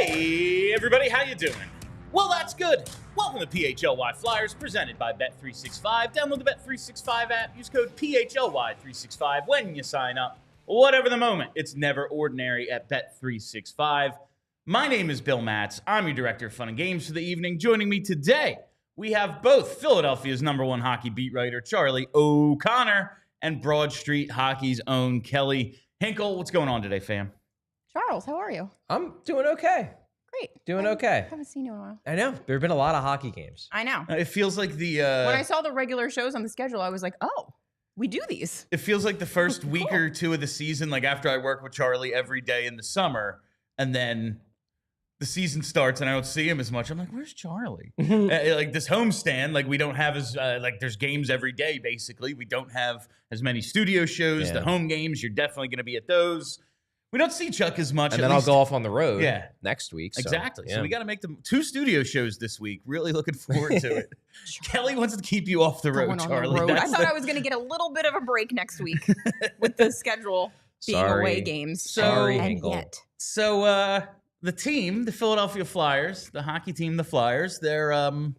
Hey everybody, how you doing? Well, that's good. Welcome to PHLY Flyers, presented by Bet365. Download the Bet365 app. Use code PHLY365 when you sign up. Whatever the moment, it's never ordinary at Bet365. My name is Bill Matz. I'm your director of fun and games for the evening. Joining me today, we have both Philadelphia's #1 hockey beat writer, Charlie O'Connor, and Broad Street Hockey's own Kelly Hinkle. What's going on today, fam? Charles, how are you? I'm doing okay. Great. Doing okay. I haven't seen you in a while. I know. There have been a lot of hockey games. I know. It feels like the... when I saw the regular shows on the schedule, I was like, oh, we do these. It feels like the first week or two of the season, like after I work with Charlie every day in the summer, and then the season starts and I don't see him as much. I'm like, where's Charlie? Like this homestand, like we don't have as, like there's games every day, basically. We don't have as many studio shows. Yeah. The home games, you're definitely going to be at those. We don't see Chuck as much. And then I'll go off on the road next week. So, exactly. Yeah. So we got to make them 2 studio shows this week. Really looking forward to it. Kelly wants to keep you off the road, Charlie. I thought I was going to get a little bit of a break next week with the schedule being away games. Sorry, and Hinkle. yet. So the team, the Philadelphia Flyers, the hockey team, the Flyers, they're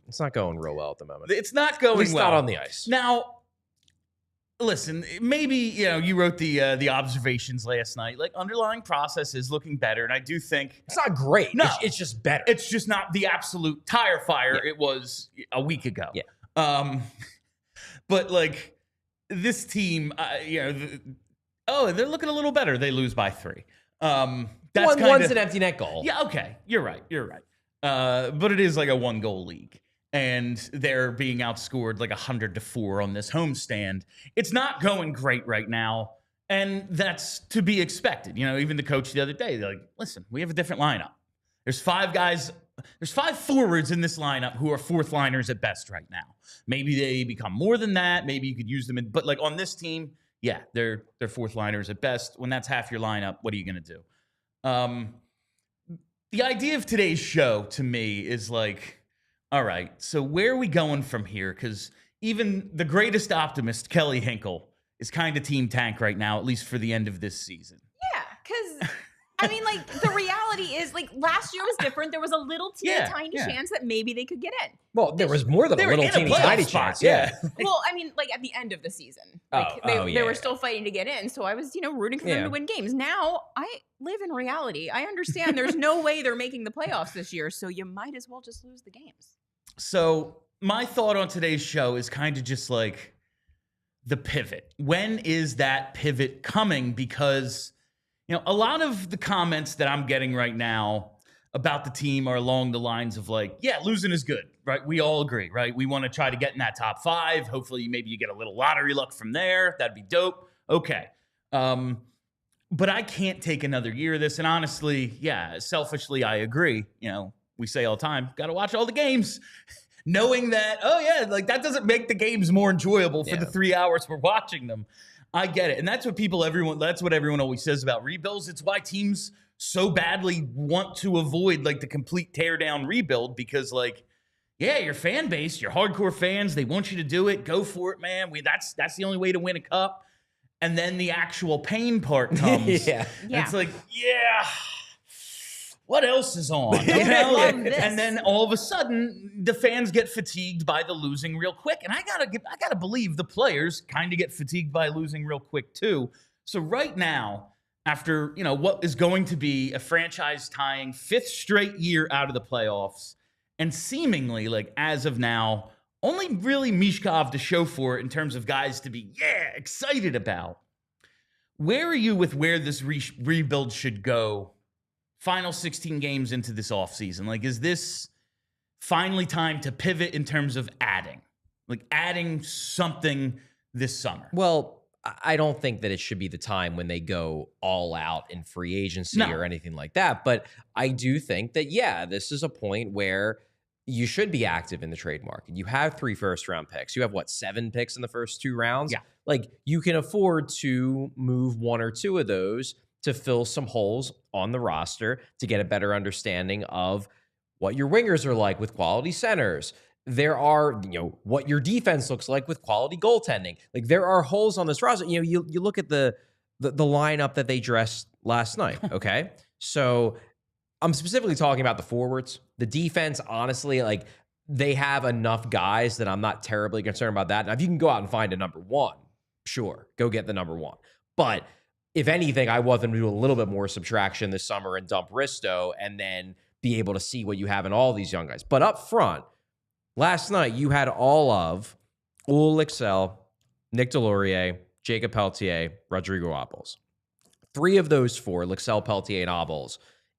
It's not going real well at the moment. it's not going At least well not on the ice. Now, listen, maybe you wrote the observations last night. Like underlying process is looking better, and I do think It's not great. No. It's just better. it's just not the absolute tire fire it was a week ago. Yeah. But like this team, they're looking a little better. They lose by 3. That's One's an empty net goal. Yeah, okay. You're right. But it is like a 1-goal league. And they're being outscored like 100-4 on this homestand. It's not going great right now. And that's to be expected. Even the coach the other day, they're like, listen, we have a different lineup. There's 5 forwards in this lineup who are 4th liners at best right now. Maybe they become more than that. Maybe you could use them but like on this team, yeah, they're 4th liners at best. When that's half your lineup, what are you going to do? The idea of today's show to me is like, all right, so where are we going from here? Because even the greatest optimist, Kelly Hinkle, is kind of team tank right now, at least for the end of this season. Yeah, because, I mean, like, the reality is, like, last year was different. There was a little tiny chance that maybe they could get in. Well, there was more than a little tiny chance. Yeah. Well, I mean, like, at the end of the season. Like, they were still fighting to get in, so I was, rooting for them to win games. Now, I live in reality. I understand there's no way they're making the playoffs this year, so you might as well just lose the games. So my thought on today's show is kind of just like the pivot. When is that pivot coming? Because, a lot of the comments that I'm getting right now about the team are along the lines of like, yeah, losing is good, right? We all agree, right? We want to try to get in that top 5. Hopefully maybe you get a little lottery luck from there. That'd be dope. Okay. But I can't take another year of this. And honestly, yeah, selfishly, I agree. We say all the time, got to watch all the games, knowing that, like that doesn't make the games more enjoyable for the 3 hours we're watching them. I get it. And that's what everyone always says about rebuilds. It's why teams so badly want to avoid like the complete tear down rebuild, because like, yeah, your fan base, your hardcore fans, they want you to do it. Go for it, man. That's the only way to win a cup. And then the actual pain part comes. It's like, what else is on? And then all of a sudden, the fans get fatigued by the losing real quick. And I gotta believe the players kind of get fatigued by losing real quick too. So right now, after what is going to be a franchise-tying 5th straight year out of the playoffs, and seemingly like as of now, only really Michkov to show for it in terms of guys to be excited about. Where are you with where this rebuild should go? Final 16 games into this offseason. Like, is this finally time to pivot in terms of adding something this summer? Well, I don't think that it should be the time when they go all out in free agency or anything like that. But I do think that, this is a point where you should be active in the trade market. You have 3 first-round picks. You have, 7 picks in the first 2 rounds? Yeah. Like, you can afford to move 1 or 2 of those to fill some holes on the roster, to get a better understanding of what your wingers are like with quality centers. There are, what your defense looks like with quality goaltending. Like, there are holes on this roster. You look at the lineup that they dressed last night, okay? So I'm specifically talking about the forwards. The defense, honestly, like they have enough guys that I'm not terribly concerned about that. Now, if you can go out and find a number one, sure, go get the number one. But if anything, I want them to do a little bit more subtraction this summer and dump Risto and then be able to see what you have in all these young guys. But up front, last night you had all of Ulrich Lixell, Nick Deslauriers, Jacob Pelletier, Rodrigo Abels. 3 of those 4, Lixell, Pelletier, and Abels,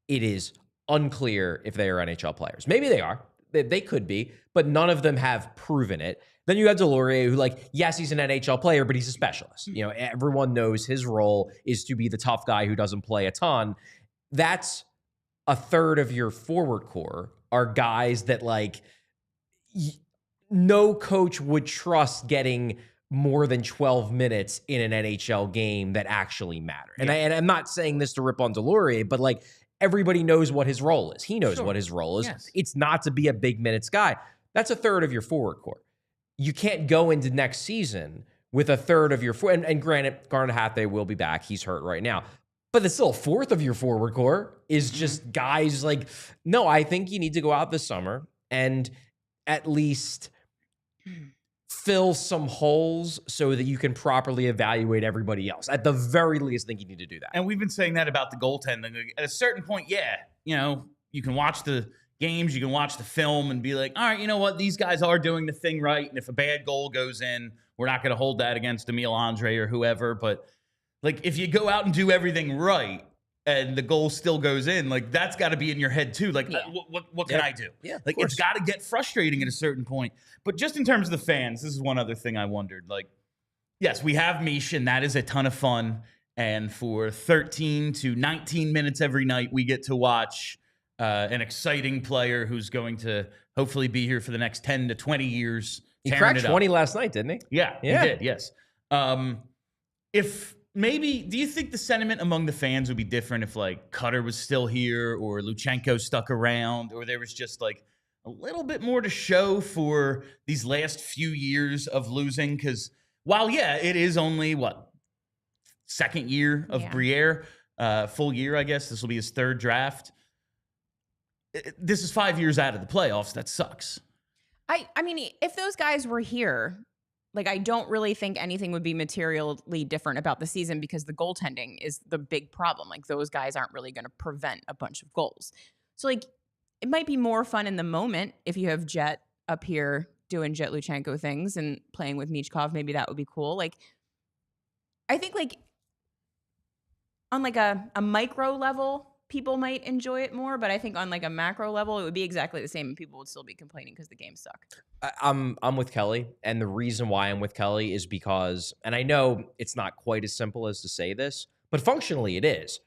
it is unclear if they are NHL players. Maybe they are. They could be, but none of them have proven it. Then you have Deslauriers, who, like, yes, he's an NHL player, but he's a specialist. You know, everyone knows his role is to be the tough guy who doesn't play a ton. That's a third of your forward core are guys that, like, no coach would trust getting more than 12 minutes in an NHL game that actually matter. And, and I'm not saying this to rip on Deslauriers, but, like, everybody knows what his role is. He knows what his role is. Yes. It's not to be a big minutes guy. That's a third of your forward core. You can't go into next season with a third of your and granted, Garnet Hathaway will be back. He's hurt right now. But it's still a fourth of your forward core is just guys like, no, I think you need to go out this summer and at least fill some holes so that you can properly evaluate everybody else. At the very least, I think you need to do that. And we've been saying that about the goaltending. At a certain point, you know, you can watch the games, you can watch the film and be like, all right, you know what? These guys are doing the thing right. And if a bad goal goes in, we're not going to hold that against Emil Andre or whoever. But, like, if you go out and do everything right and the goal still goes in, like, that's got to be in your head too. Like, what can I do? Yeah, like, it's got to get frustrating at a certain point. But just in terms of the fans, this is one other thing I wondered. Like, yes, we have Mish, and that is a ton of fun. And for 13 to 19 minutes every night, we get to watch an exciting player who's going to hopefully be here for the next 10 to 20 years. He cracked 20 last night, didn't he? Yeah, he did, yes. If maybe, do you think the sentiment among the fans would be different if, like, Cutter was still here or Luchanko stuck around, or there was just, like, a little bit more to show for these last few years of losing? Because while, it is only, second year of Briere, full year, I guess. This will be his 3rd draft. This is 5 years out of the playoffs. That sucks. I mean, if those guys were here, like, I don't really think anything would be materially different about the season because the goaltending is the big problem. Like, those guys aren't really going to prevent a bunch of goals. So, like, it might be more fun in the moment if you have Jett up here doing Jett Luchanko things and playing with Michkov. Maybe that would be cool. Like, I think, like, on, like, a micro level, people might enjoy it more, but I think on, like, a macro level, it would be exactly the same and people would still be complaining because the games suck. I'm with Kelly, and the reason why I'm with Kelly is because, and I know it's not quite as simple as to say this, but functionally it is.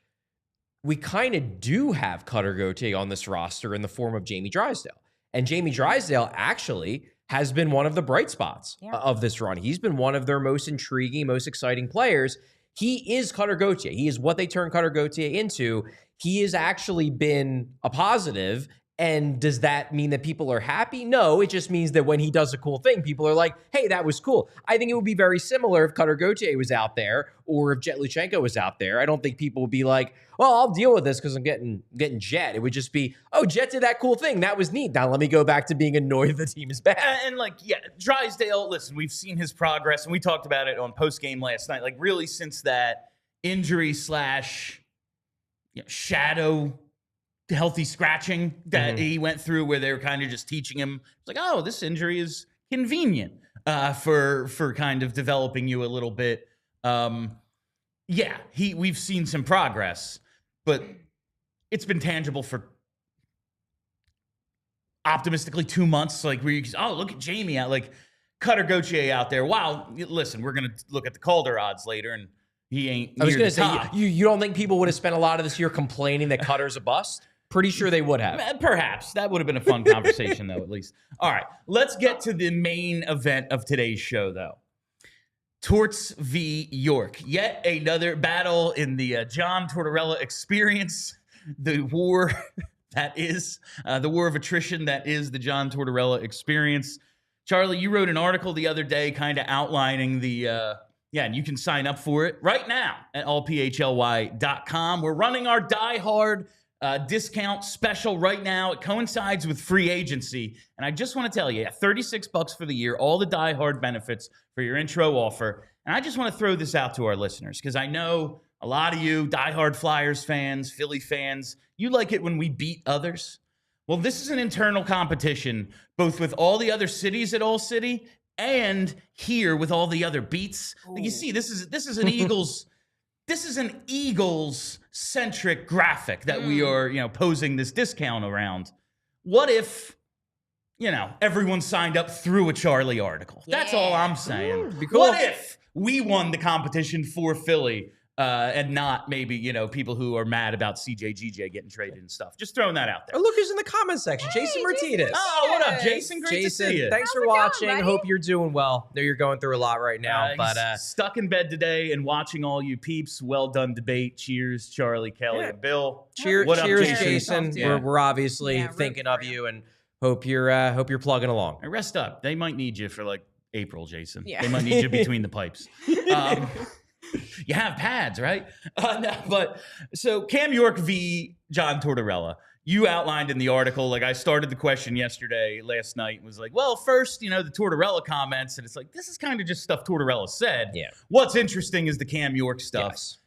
We kind of do have Cutter Gauthier on this roster in the form of Jamie Drysdale. And Jamie Drysdale actually has been one of the bright spots of this run. He's been one of their most intriguing, most exciting players. He is Cutter Gauthier. He is what they turned Cutter Gauthier into. He has actually been a positive. And does that mean that people are happy? No, it just means that when he does a cool thing, people are like, hey, that was cool. I think it would be very similar if Cutter Gauthier was out there or if Jett Luchanko was out there. I don't think people would be like, well, I'll deal with this because I'm getting Jett. It would just be, oh, Jett did that cool thing. That was neat. Now let me go back to being annoyed the team is bad. And like, Drysdale, listen, we've seen his progress and we talked about it on post-game last night. Like, really since that injury / shadow healthy scratching that he went through where they were kind of just teaching him. It's like, oh, this injury is convenient for kind of developing you a little bit. We've seen some progress, but it's been tangible for optimistically 2 months. Like, where you just, oh, look at Jamie out, like Cutter Gauthier out there. Wow, listen, we're gonna look at the Calder odds later, and he ain't. I was gonna say, you don't think people would have spent a lot of this year complaining that Cutter's a bust? Pretty sure they would have. Perhaps. That would have been a fun conversation, though, at least. All right. Let's get to the main event of today's show, though. Torts v. York. Yet another battle in the John Tortorella experience. The war that is, the war of attrition that is the John Tortorella experience. Charlie, you wrote an article the other day kind of outlining the... and you can sign up for it right now at allphly.com. We're running our Die Hard discount special right now. It coincides with free agency. And I just want to tell you, $36 for the year, all the die-hard benefits for your intro offer. And I just want to throw this out to our listeners because I know a lot of you die-hard Flyers fans, Philly fans, you like it when we beat others. Well, this is an internal competition, both with all the other cities at All City and here with all the other beats. Like you see, this is an Eagles... This is an Eagles-centric graphic that we are, posing this discount around. What if, everyone signed up through a Charlie article? Yeah. That's all I'm saying. Cool. What if we won the competition for Philly and not maybe, people who are mad about CJ getting traded and stuff? Just throwing that out there. Oh, look who's in the comment section. Hey, Jason Martinez. Oh, what up, Jason? Great to see you. Thanks for watching. Hope you're doing well. Know you're going through a lot right now. But stuck in bed today and watching all you peeps. Well done debate. Cheers, Charlie, Kelly, and Bill. Cheers, Jason. We're obviously thinking of you and hope you're plugging along. And rest up. They might need you for April, Jason. Yeah. They might need you between the pipes. You have pads, right? So Cam York v. John Tortorella. You outlined in the article, I started the question last night, and was well, first, the Tortorella comments, and it's this is kind of just stuff Tortorella said. Yeah. What's interesting is the Cam York stuff. Yes.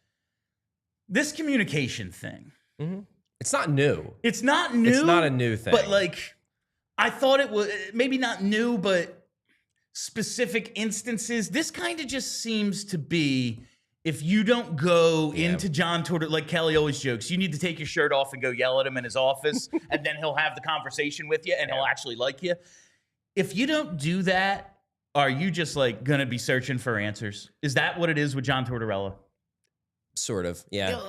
This communication thing. Mm-hmm. It's not new. It's not new. It's not a new thing. But I thought it was maybe not new, but specific instances. This kind of just seems to be, if you don't go into John Tortorella, like Kelly always jokes, you need to take your shirt off and go yell at him in his office, and then he'll have the conversation with you, and he'll actually like you. If you don't do that, are you just going to be searching for answers? Is that what it is with John Tortorella? Sort of, yeah.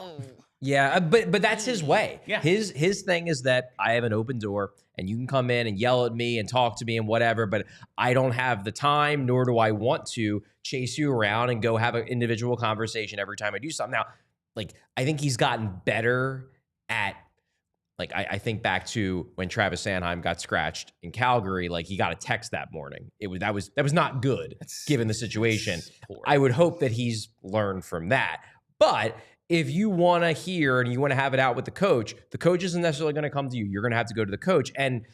Yeah, but that's his way. Yeah. His thing is that I have an open door, and you can come in and yell at me and talk to me and whatever, but I don't have the time, nor do I want to chase you around and go have an individual conversation every time I do something. Now, I think he's gotten better at, I think back to when Travis Sanheim got scratched in Calgary, he got a text that morning. That was not good given the situation. I would hope that he's learned from that. But if you want to hear and you want to have it out with the coach isn't necessarily going to come to you. You're going to have to go to the coach. And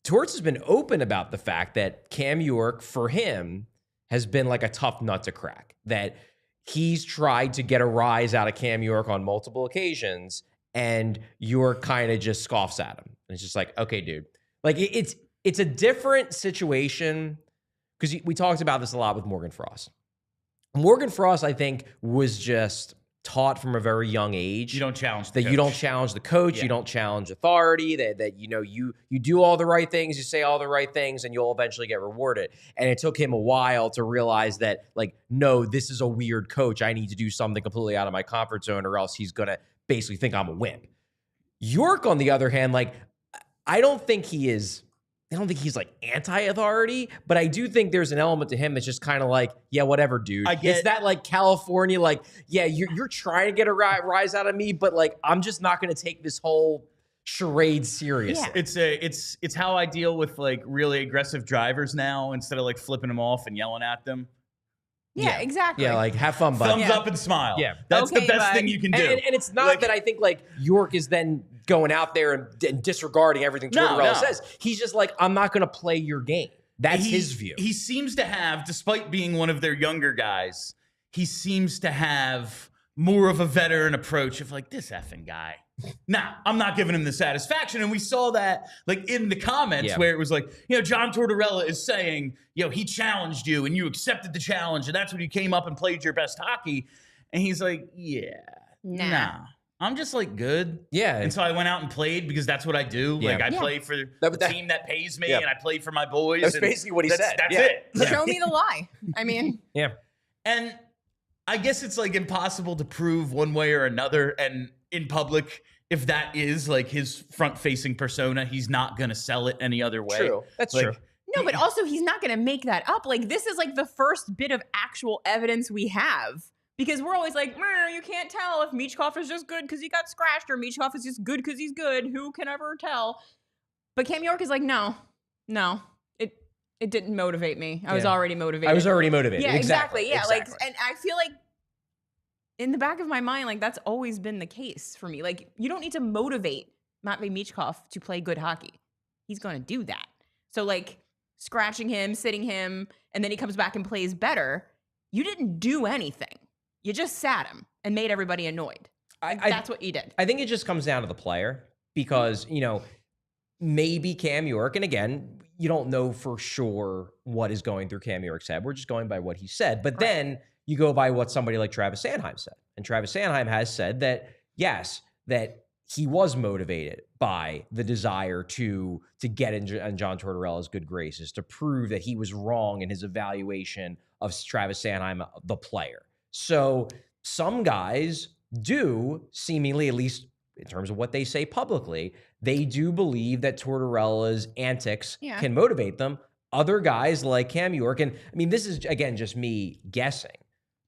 Torts has been open about the fact that Cam York, for him, has been a tough nut to crack. That he's tried to get a rise out of Cam York on multiple occasions, and York kind of just scoffs at him. And it's just okay, dude. It's a different situation, because we talked about this a lot with Morgan Frost. Morgan Frost, I think, was just taught from a very young age. You don't challenge the coach. You don't challenge the coach. Yeah. You don't challenge authority. That you do all the right things, you say all the right things, and you'll eventually get rewarded. And it took him a while to realize that, no, this is a weird coach. I need to do something completely out of my comfort zone, or else he's going to basically think I'm a wimp. York, on the other hand, I don't think he's anti-authority, but I do think there's an element to him that's just kind of yeah, whatever, dude. It's that California, yeah, you're trying to get a rise out of me, but I'm just not going to take this whole charade seriously. Yeah. It's how I deal with really aggressive drivers now, instead of flipping them off and yelling at them. Yeah, exactly. Yeah, have fun, bud. Thumbs up and smile. Yeah, that's the best thing you can do. And it's not that I think York is then going out there and disregarding everything Tortorella says. He's just I'm not going to play your game. That's his view. He seems to have, despite being one of their younger guys, he seems to have more of a veteran approach of this effing guy. Nah, I'm not giving him the satisfaction. And we saw that in the comments where it was John Tortorella is saying, he challenged you and you accepted the challenge, and that's when you came up and played your best hockey. And he's nah. I'm just good. Yeah. And so I went out and played because that's what I do. I play for the team that pays me, and I play for my boys. That's basically what he said. That's it. Show me the lie. I mean. Yeah. And I guess it's impossible to prove one way or another. And in public, if that is his front-facing persona, he's not going to sell it any other way. True. That's true. No, but also he's not going to make that up. This is the first bit of actual evidence we have. Because we're always you can't tell if Michkov is just good because he got scratched, or Michkov is just good because he's good. Who can ever tell? But Cam York is no. It didn't motivate me. I was already motivated. I was already motivated. Yeah, exactly. Yeah, and I feel in the back of my mind, like that's always been the case for me. Like you don't need to motivate Matvei Michkov to play good hockey. He's going to do that. So like scratching him, sitting him, and then he comes back and plays better. You didn't do anything. You just sat him and made everybody annoyed. That's what you did. I think it just comes down to the player because, maybe Cam York, and again, you don't know for sure what is going through Cam York's head. We're just going by what he said. But then you go by what somebody like Travis Sanheim said. And Travis Sanheim has said that, yes, that he was motivated by the desire to get in John Tortorella's good graces, to prove that he was wrong in his evaluation of Travis Sanheim, the player. So some guys do seemingly, at least in terms of what they say publicly, they do believe that Tortorella's antics can motivate them. Other guys like Cam York, and I mean, this is, again, just me guessing,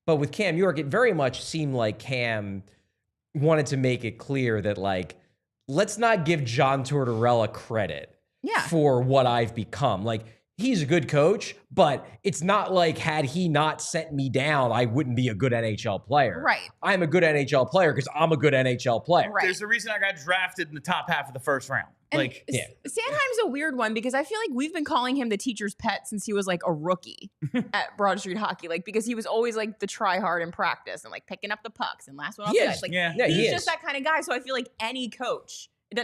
but with Cam York, it very much seemed like Cam wanted to make it clear that, like, let's not give John Tortorella credit for what I've become. Like, he's a good coach, but it's not like had he not sent me down, I wouldn't be a good NHL player. Right. I'm a good NHL player because I'm a good NHL player. Right. There's a reason I got drafted in the top half of the first round. And Sanheim's a weird one because I feel like we've been calling him the teacher's pet since he was like a rookie at Broad Street Hockey. Like, because he was always like the try hard in practice and like picking up the pucks and last one off the ice. Like, he's just that kind of guy. So I feel like any coach, it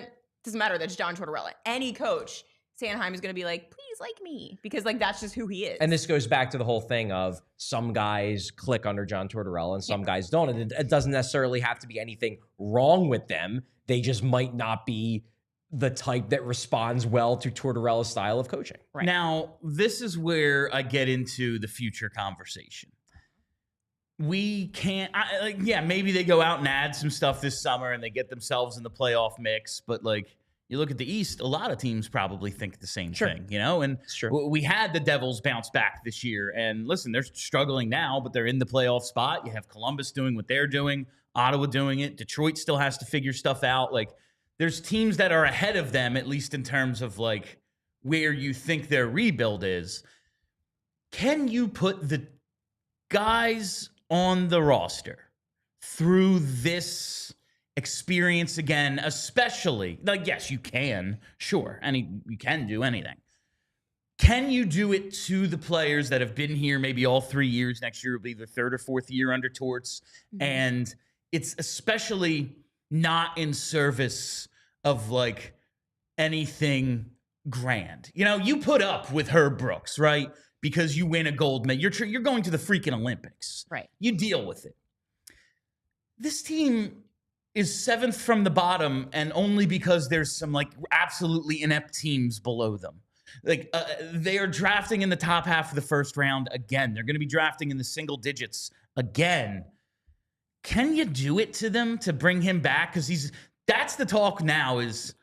doesn't matter that it's John Tortorella, any coach, Sanheim is going to be like, please like me, because like that's just who he is. And this goes back to the whole thing of some guys click under John Tortorella and some guys don't. And it doesn't necessarily have to be anything wrong with them. They just might not be the type that responds well to Tortorella's style of coaching. Right. Now, this is where I get into the future conversation. We can't, maybe they go out and add some stuff this summer and they get themselves in the playoff mix, but like, you look at the East, a lot of teams probably think the same thing, And we had the Devils bounce back this year. And listen, they're struggling now, but they're in the playoff spot. You have Columbus doing what they're doing, Ottawa doing it. Detroit still has to figure stuff out. Like, there's teams that are ahead of them, at least in terms of like where you think their rebuild is. Can you put the guys on the roster through this experience again, especially, like, yes, you can, sure, you can do anything. Can you do it to the players that have been here maybe all 3 years? Next year will be the third or fourth year under Torts, and it's especially not in service of like anything grand. You put up with Herb Brooks, right? Because you win a gold medal. You're going to the freaking Olympics, right? You deal with it. This team is seventh from the bottom, and only because there's some like absolutely inept teams below them. Like they are drafting in the top half of the first round again. They're going to be drafting in the single digits again. Can you do it to them to bring him back? Because that's the talk now, is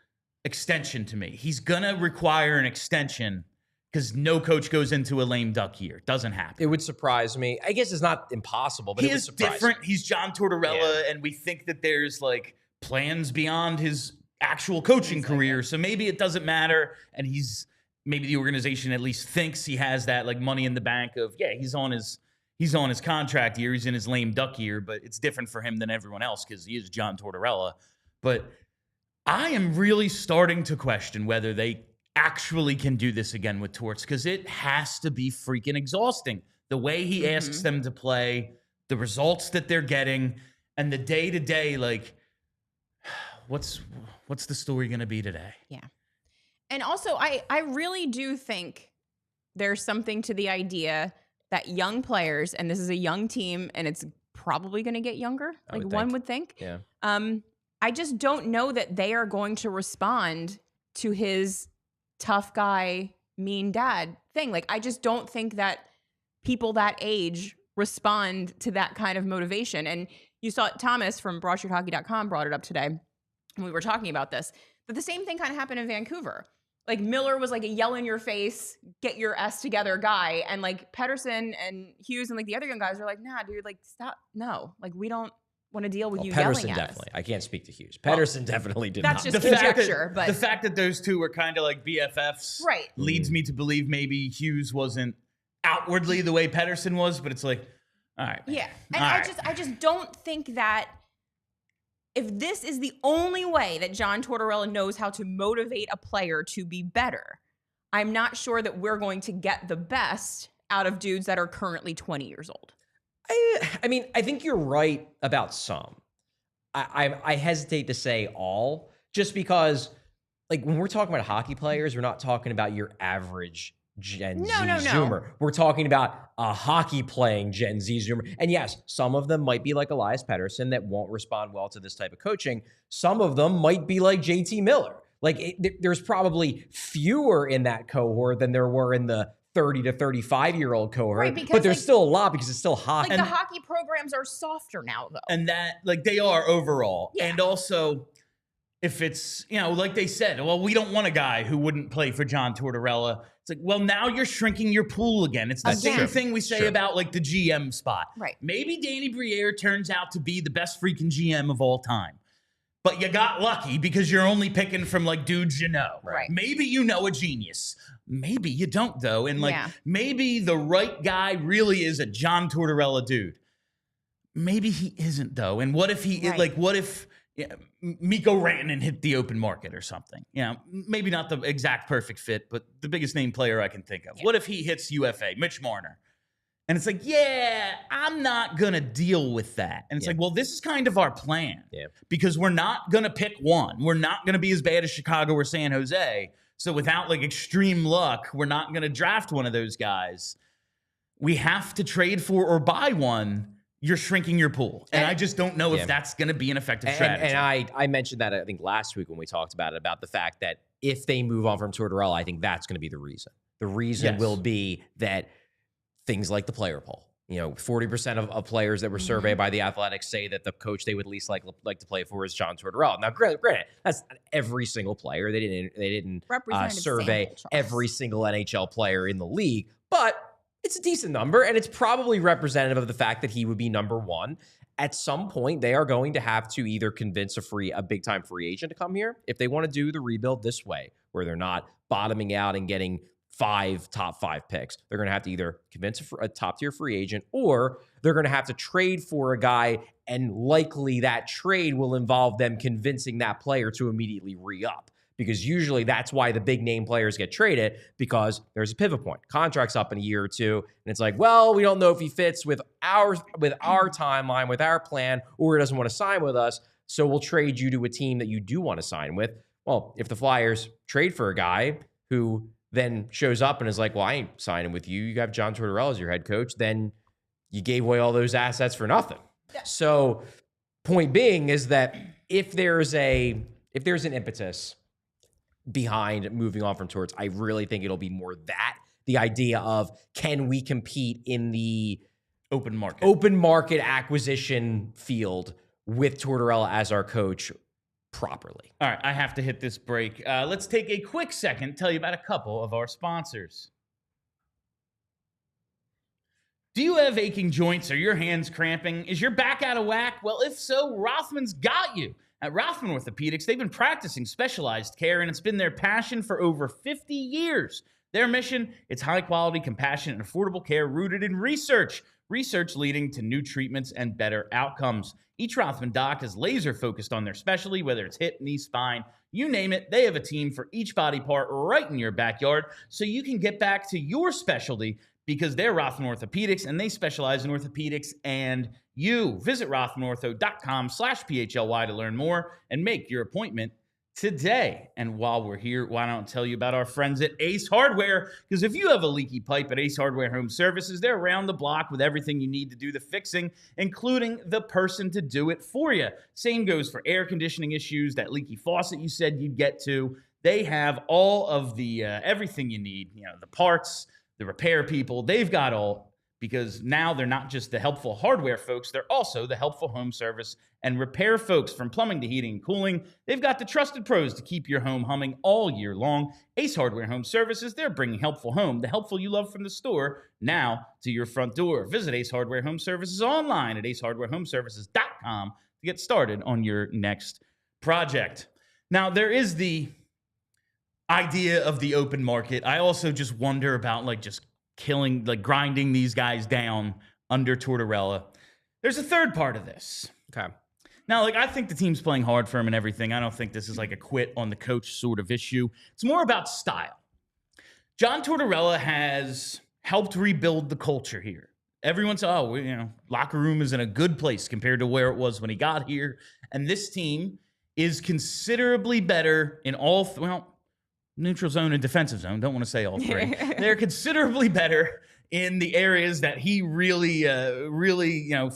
extension to me. He's going to require an extension because no coach goes into a lame duck year. Doesn't happen. It would surprise me. I guess it's not impossible, but it would surprise me. He is different. He's John Tortorella, and we think that there's like plans beyond his actual coaching career. So maybe it doesn't matter, and maybe the organization at least thinks he has that like money in the bank of, he's on his contract year. He's in his lame duck year, but it's different for him than everyone else because he is John Tortorella. But I am really starting to question whether they actually can do this again with Torts, because it has to be freaking exhausting. The way he asks them to play, the results that they're getting, and the day-to-day, like, what's the story going to be today? Yeah. And also, I really do think there's something to the idea that young players, and this is a young team, and it's probably going to get younger, one would think. Yeah. I just don't know that they are going to respond to his tough guy, mean dad thing. Like, I just don't think that people that age respond to that kind of motivation. And you saw Thomas from BroadStreetHockey.com brought it up today when we were talking about this, but the same thing kind of happened in Vancouver. Like, Miller was like a yell in your face, get your ass together guy. And like Pettersson and Hughes and like the other young guys are like, nah, dude, like, stop. No, like, we don't want to deal with you yelling at definitely. us. I can't speak to Hughes. Pettersson definitely did that's not. Just conjecture, but the fact that those two were kind of like BFFs leads me to believe maybe Hughes wasn't outwardly the way Pettersson was, but it's like, All right. Yeah. And I just don't think that if this is the only way that John Tortorella knows how to motivate a player to be better, I'm not sure that we're going to get the best out of dudes that are currently 20 years old. I mean, I think you're right about some. I hesitate to say all, just because, like, when we're talking about hockey players, we're not talking about your average Gen Z Zoomer. We're talking about a hockey-playing Gen Z Zoomer. And yes, some of them might be like Elias Pettersson that won't respond well to this type of coaching. Some of them might be like JT Miller. Like, there's probably fewer in that cohort than there were in the 30 to 35-year-old cohort. Right, but there's still a lot because it's still hockey. Like, the hockey programs are softer now, though. And that, like, they are overall. Yeah. And also, if it's, you know, like they said, well, we don't want a guy who wouldn't play for John Tortorella. It's like, well, now you're shrinking your pool again. It's the same thing we say about, like, the GM spot. Right. Maybe Danny Briere turns out to be the best freaking GM of all time. But you got lucky because you're only picking from, like, dudes you know. Right. Maybe you know a genius. Maybe you don't, though. And, like, maybe the right guy really is a John Tortorella dude. Maybe he isn't, though. And what if he is, like, what if Mikko Rantanen hit the open market or something? You know, maybe not the exact perfect fit, but the biggest name player I can think of. Yeah. What if he hits UFA, Mitch Marner? And it's like, yeah, I'm not going to deal with that. And it's like, well, this is kind of our plan. Yeah. Because we're not going to pick one. We're not going to be as bad as Chicago or San Jose. So without, like, extreme luck, we're not going to draft one of those guys. We have to trade for or buy one. You're shrinking your pool. And I just don't know if that's going to be an effective strategy. And I mentioned that, I think, last week when we talked about the fact that if they move on from Tortorella, I think that's going to be the reason. The reason will be that things like the player poll. You know, 40% of players that were surveyed by the Athletics say that the coach they would least like to play for is John Tortorella. Now, granted, that's not every single player. They didn't survey every single NHL player in the league, but it's a decent number, and it's probably representative of the fact that he would be number one. At some point, they are going to have to either convince a big-time free agent to come here if they want to do the rebuild this way, where they're not bottoming out and getting top five picks. They're going to have to either convince a top-tier free agent, or they're going to have to trade for a guy, and likely that trade will involve them convincing that player to immediately re-up. Because usually that's why the big name players get traded, because there's a pivot point. Contract's up in a year or two, and it's like, well, we don't know if he fits with our timeline, with our plan, or he doesn't want to sign with us, so we'll trade you to a team that you do want to sign with. Well, if the Flyers trade for a guy who then shows up and is like, well, I ain't signing with you, you have John Tortorella as your head coach, then you gave away all those assets for nothing. So point being is that if there's an impetus behind moving on from Torts, I really think it'll be more that the idea of, can we compete in the open market acquisition field with Tortorella as our coach properly. All right, I have to hit this break. Let's take a quick second, tell you about a couple of our sponsors. Do you have aching joints? Are your hands cramping? Is your back out of whack? Well, if so, Rothman's got you. At Rothman Orthopedics, they've been practicing specialized care, and it's been their passion for over 50 years. Their mission, it's high-quality, compassionate, and affordable care rooted in research. Research leading to new treatments and better outcomes. Each Rothman doc is laser-focused on their specialty, whether it's hip, knee, spine, you name it. They have a team for each body part right in your backyard, so you can get back to your specialty, because they're Rothman Orthopedics, and they specialize in orthopedics and you. Visit rothmanortho.com/PHLY to learn more and make your appointment today. And while we're here, why don't I tell you about our friends at Ace Hardware? Because if you have a leaky pipe at Ace Hardware Home Services, they're around the block with everything you need to do the fixing, including the person to do it for you. Same goes for air conditioning issues, that leaky faucet you said you'd get to. They have all of the everything you need, you know, the parts, the repair people. They've got all, because now they're not just the helpful hardware folks, they're also the helpful home service and repair folks. From plumbing to heating and cooling, they've got the trusted pros to keep your home humming all year long. Ace Hardware Home Services, they're bringing helpful home, the helpful you love from the store, now to your front door. Visit Ace Hardware Home Services online at acehardwarehomeservices.com to get started on your next project. Now, there is the idea of the open market. I also just wonder about, like, just grinding these guys down under Tortorella. There's a third part of this. Okay. Now, like, I think the team's playing hard for him and everything. I don't think this is like a quit on the coach sort of issue. It's more about style. John Tortorella has helped rebuild the culture here. Everyone's, locker room is in a good place compared to where it was when he got here. And this team is considerably better in all, neutral zone and defensive zone. Don't want to say all three. They're considerably better in the areas that he really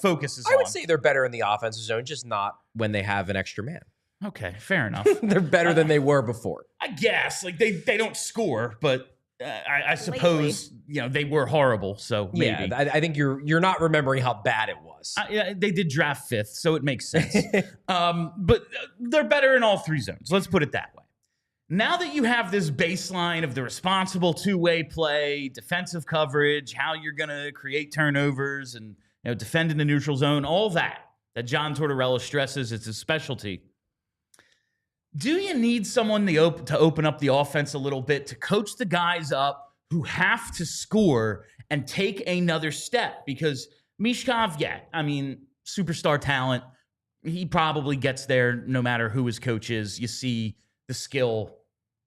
focuses on. I would say they're better in the offensive zone, just not when they have an extra man. Okay, fair enough. They're better than they were before. I guess. Like, they don't score, but I suppose, they were horrible, so maybe. Yeah, I think you're not remembering how bad it was. They did draft 5th, so it makes sense. But they're better in all 3 zones. Let's put it that way. Now that you have this baseline of the responsible two-way play, defensive coverage, how you're going to create turnovers and defend in the neutral zone, all that John Tortorella stresses, it's his specialty. Do you need someone to open up the offense a little bit, to coach the guys up who have to score and take another step? Because Michkov, superstar talent, he probably gets there no matter who his coach is. You see the skill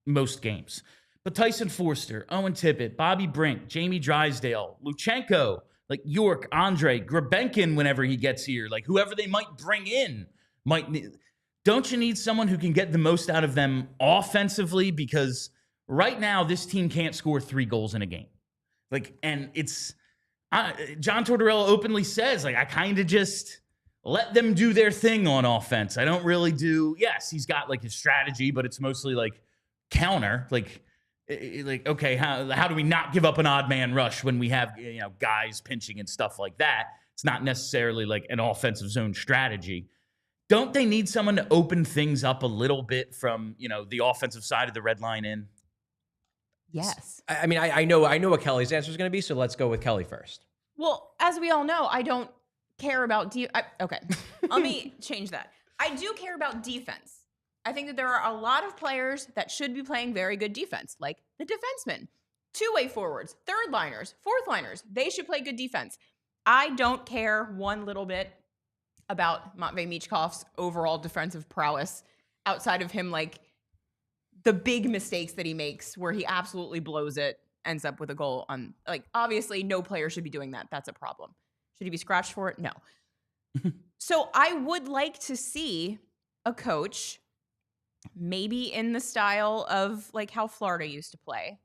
most games. But Tyson Forster, Owen Tippett, Bobby Brink, Jamie Drysdale, Luchanko, like York, Andre, Grebenkin whenever he gets here, like whoever they might bring in might need. Don't you need someone who can get the most out of them offensively? Because right now, this team can't score 3 goals in a game. And it's John Tortorella openly says, I kind of just let them do their thing on offense. I don't really do. Yes, he's got his strategy, but it's mostly counter. Okay, how do we not give up an odd man rush when we have guys pinching and stuff like that? It's not necessarily an offensive zone strategy. Don't they need someone to open things up a little bit from, the offensive side of the red line in? Yes. I know what Kelly's answer is going to be, so let's go with Kelly first. Well, as we all know, I don't care about okay. Let me change that. I do care about defense. I think that there are a lot of players that should be playing very good defense, like the defensemen, two-way forwards, third liners, fourth liners. They should play good defense. I don't care one little bit about Matvei Michkov's overall defensive prowess outside of him, the big mistakes that he makes where he absolutely blows it, ends up with a goal on, obviously no player should be doing that. That's a problem. Should he be scratched for it? No. So I would like to see a coach maybe in the style of how Florida used to play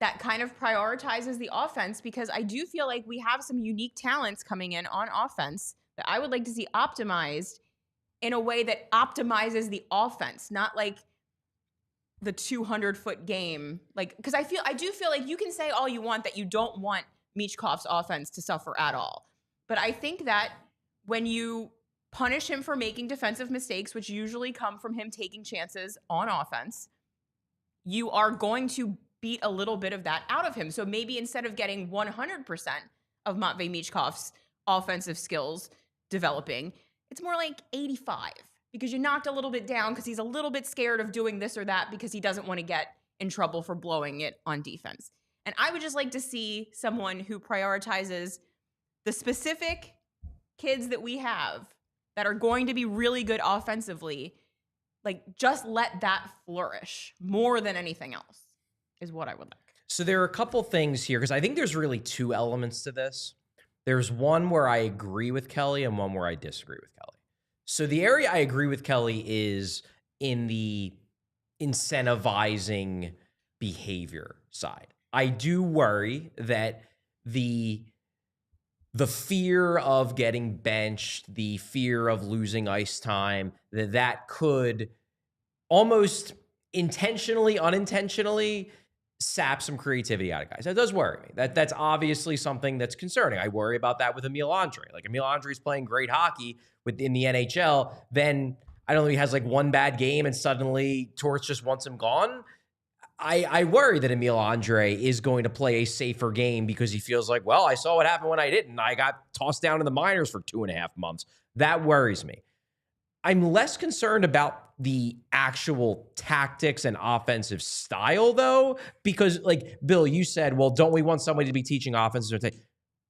that kind of prioritizes the offense, because I do feel like we have some unique talents coming in on offense that I would like to see optimized in a way that optimizes the offense, not the 200-foot game. Because I do feel like you can say all you want that you don't want Michkov's offense to suffer at all. But I think that when you punish him for making defensive mistakes, which usually come from him taking chances on offense, you are going to beat a little bit of that out of him. So maybe instead of getting 100% of Matvei Michkov's offensive skills developing, it's more 85, because you knocked a little bit down because he's a little bit scared of doing this or that because he doesn't want to get in trouble for blowing it on defense. And I would just like to see someone who prioritizes the specific kids that we have that are going to be really good offensively, just let that flourish more than anything else is what I would like. So there are a couple things here, because I think there's really 2 elements to this. There's one where I agree with Kelly and one where I disagree with Kelly. So the area I agree with Kelly is in the incentivizing behavior side. I do worry that the fear of getting benched, the fear of losing ice time, that could almost intentionally, unintentionally sap some creativity out of guys. That does worry me. That's obviously something that's concerning. I worry about that with Emil Andre. Emil Andre's playing great hockey in the NHL, then I don't know, he has one bad game and suddenly Torts just wants him gone. I worry that Emil Andre is going to play a safer game because he feels I saw what happened when I didn't. I got tossed down in the minors for 2.5 months. That worries me. I'm less concerned about the actual tactics and offensive style, though, because Bill, you said, well, don't we want somebody to be teaching offensive?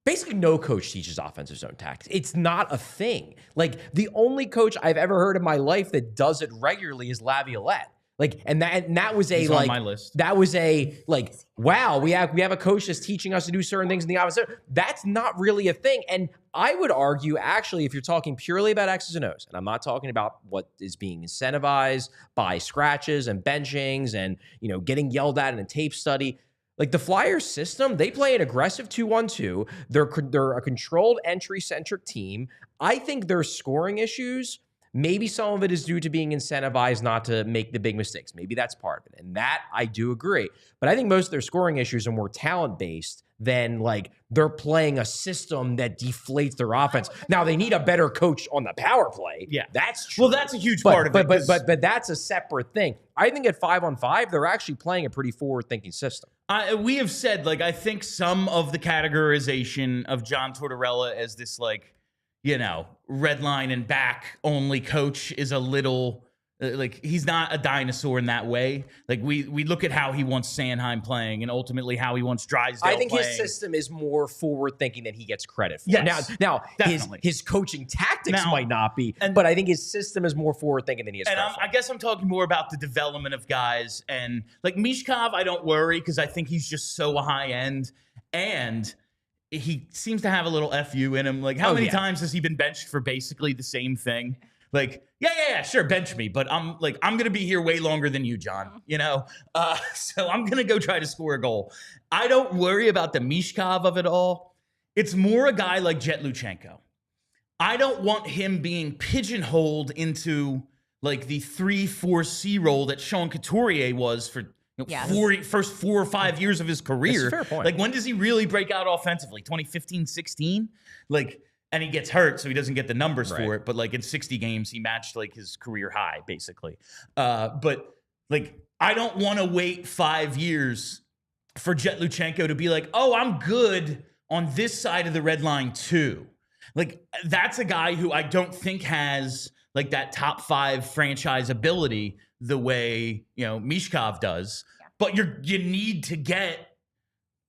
Basically, no coach teaches offensive zone tactics. It's not a thing. Like, the only coach I've ever heard in my life that does it regularly is Laviolette. Like, and that was He's on my list. That was a like, wow, we have a coach that's teaching us to do certain things in the offense. That's not really a thing. And I would argue, actually, if you're talking purely about X's and O's, and I'm not talking about what is being incentivized by scratches and benchings and, you know, getting yelled at in a tape study. Like, the Flyers system, they play an aggressive 2-1-2. They're a controlled entry-centric team. I think their scoring issues, maybe some of it is due to being incentivized not to make the big mistakes. Maybe that's part of it. And that I do agree. But I think most of their scoring issues are more talent-based than like they're playing a system that deflates their offense. Now, they need a better coach on the power play. Yeah. That's true. Well, that's a huge part of it. But that's a separate thing. I think at 5-on-5, they're actually playing a pretty forward-thinking system. We have said, like, I think some of the categorization of John Tortorella as this, like, you know, red line and back only coach is a little like, he's not a dinosaur in that way. Like, we look at how he wants Sanheim playing and ultimately how he wants Drysdale I think playing. his system is more forward thinking than he gets credit for. Yes, now definitely. his coaching tactics Now, might not be, but I think his system is more forward thinking than he is. And I guess I'm talking more about the development of guys. And like Michkov, I don't worry because I think he's just so high end. And he seems to have a little FU in him. Like, how many times has he been benched for basically the same thing? Like, yeah, sure, bench me, but I'm going to be here way longer than you, John, you know? So I'm going to go try to score a goal. I don't worry about the Michkov of it all. It's more a guy like Jett Luchanko. I don't want him being pigeonholed into like the 3-4C role that Sean Couturier was for first 4 or 5 years of his career. That's a fair point. Like, when does he really break out offensively? 2015, 16? Like, and he gets hurt, so he doesn't get the numbers for it. But like, in 60 games, he matched like his career high, basically. But like, I don't want to wait 5 years for Jett Luchanko to be like, oh, I'm good on this side of the red line too. Like, that's a guy who I don't think has like that top 5 franchise ability the way, you know, Michkov does. Yeah. But you need to get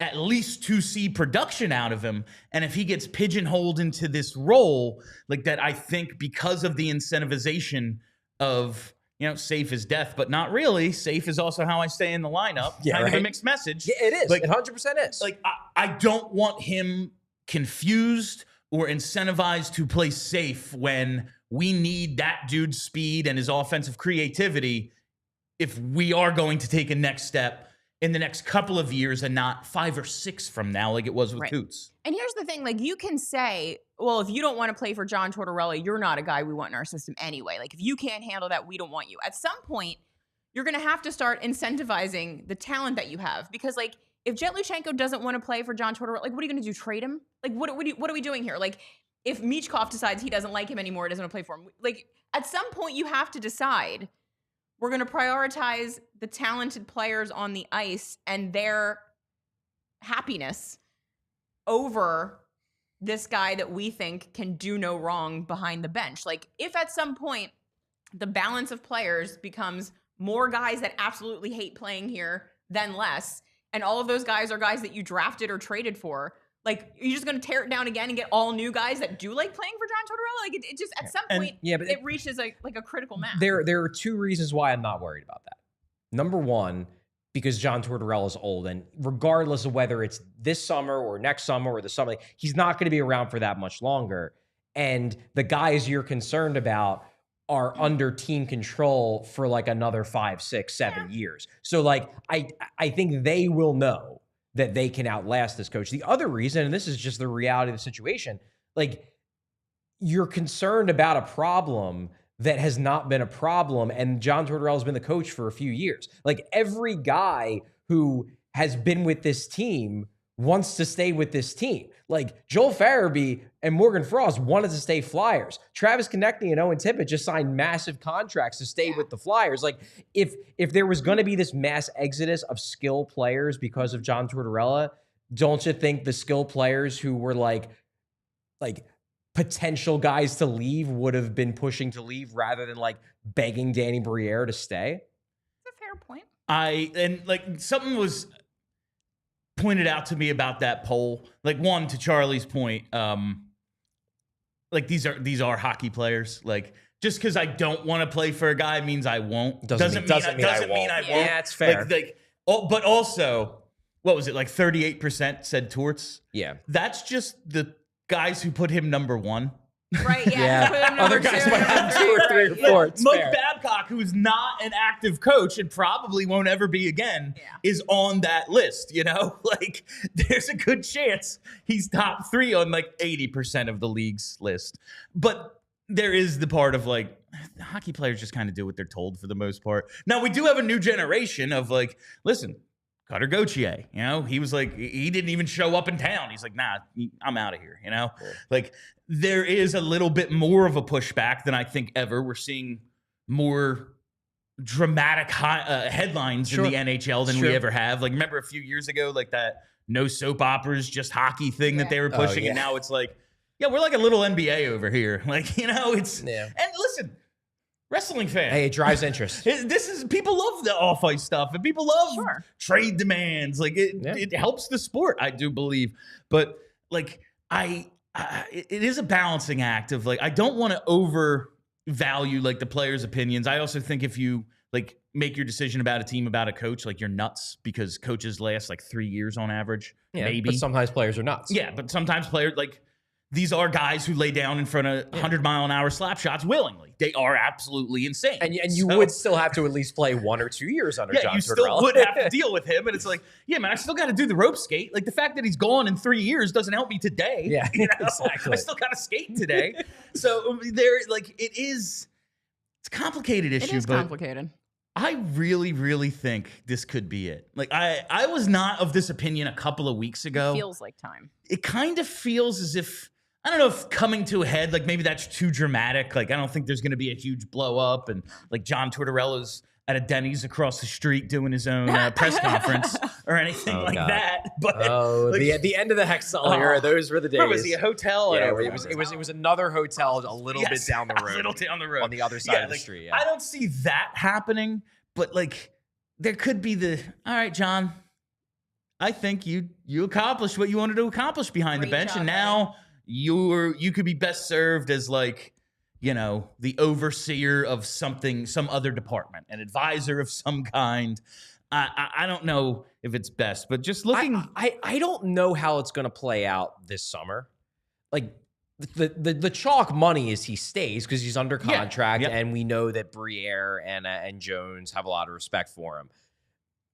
at least 2C production out of him. And if he gets pigeonholed into this role like that, I think because of the incentivization of, you know, safe is death, but not really. Safe is also how I stay in the lineup. Yeah, kind of a mixed message. Yeah, it is. Like, it 100% is. Like, I don't want him confused or incentivized to play safe when we need that dude's speed and his offensive creativity if we are going to take a next step in the next couple of years and not 5 or 6 from now like it was with Coots. And here's the thing, like, you can say, well, if you don't want to play for John Tortorella, you're not a guy we want in our system anyway. Like, if you can't handle that, we don't want you. At some point, you're going to have to start incentivizing the talent that you have. Because, like, if Jett Luchanko doesn't want to play for John Tortorella, like, what are you going to do, trade him? Like, what are we doing here? Like, if Michkov decides he doesn't like him anymore, doesn't want to play for him, like, at some point, you have to decide, we're going to prioritize the talented players on the ice and their happiness over this guy that we think can do no wrong behind the bench. Like, if at some point the balance of players becomes more guys that absolutely hate playing here than less, and all of those guys are guys that you drafted or traded for, like, you're just going to tear it down again and get all new guys that do like playing for John Tortorella? Like, it just, at some point, it reaches like a critical mass. There are 2 reasons why I'm not worried about that. Number one, because John Tortorella is old, and regardless of whether it's this summer or next summer or the summer, he's not going to be around for that much longer. And the guys you're concerned about are under team control for like another 5, 6, 7 years. So like, I think they will know that they can outlast this coach. The other reason, and this is just the reality of the situation, like, you're concerned about a problem that has not been a problem, and John Tortorella has been the coach for a few years. Like, every guy who has been with this team wants to stay with this team. Like, Joel Farabee and Morgan Frost wanted to stay Flyers. Travis Konechny and Owen Tippett just signed massive contracts to stay with the Flyers. Like, if there was going to be this mass exodus of skill players because of John Tortorella, don't you think the skill players who were like potential guys to leave would have been pushing to leave rather than like begging Danny Briere to stay? That's a fair point. And like, something was pointed out to me about that poll. Like, one, to Charlie's point, like these are hockey players. Like, just because I don't want to play for a guy mean I won't. Doesn't mean I won't. Yeah, it's fair. But also, what was it, like 38% said Torts? Yeah. That's just the guys who put him number one. Right, yeah. Other guys might have 2 or 3 or 4. It's Mike fair. Babcock, who's not an active coach and probably won't ever be again, is on that list, you know? Like, there's a good chance he's top 3 on like 80% of the league's list. But there is the part of like, hockey players just kind of do what they're told for the most part. Now, we do have a new generation of like, listen, Cutter Gauthier, you know, he was like, he didn't even show up in town. He's like, nah, I'm out of here, you know? Cool. Like, there is a little bit more of a pushback than I think ever. We're seeing more dramatic headlines in the NHL than we ever have. Like, remember a few years ago, like that no soap operas, just hockey thing that they were pushing, and now it's like, yeah, we're like a little NBA over here. Like, you know, it's and listen, wrestling fan. Hey, it drives interest. This is, people love the off-ice stuff, and people love trade demands. Like, it helps the sport, I do believe. But like, it is a balancing act of like, I don't want to overvalue like the players' opinions. I also think if you like make your decision about a team, about a coach, like, you're nuts, because coaches last like 3 years on average. Yeah, maybe. But sometimes players are nuts. Yeah, but sometimes players, like, these are guys who lay down in front of 100-mile-an-hour slap shots willingly. They are absolutely insane. And you would still have to at least play 1 or 2 years under John Tortorella. Yeah, you still would have to deal with him. And it's like, yeah, man, I still got to do the rope skate. Like, the fact that he's gone in 3 years doesn't help me today. Yeah, you know? exactly. I still got to skate today. So there, like, it's a complicated issue. It is complicated. I really, really think this could be it. Like, I was not of this opinion a couple of weeks ago. It feels like time. It kind of feels as if, I don't know if coming to a head, like maybe that's too dramatic. Like, I don't think there's going to be a huge blow up, and like John Tortorella's at a Denny's across the street doing his own press conference or anything that. But like, the end of the Hextall era, those were the days. Where was he? A hotel? Yeah, it was another hotel a little bit down the road. A little down the road. On the other side of the street. Yeah. I don't see that happening, but like, there could be all right, John, I think you accomplished what you wanted to accomplish behind the bench, and now you could be best served as like, you know, the overseer of some other department, an advisor of some kind. I don't know if it's best, but just looking, I don't know how it's going to play out this summer. Like, the chalk money is he stays because he's under contract, and we know that Briere and Jones have a lot of respect for him.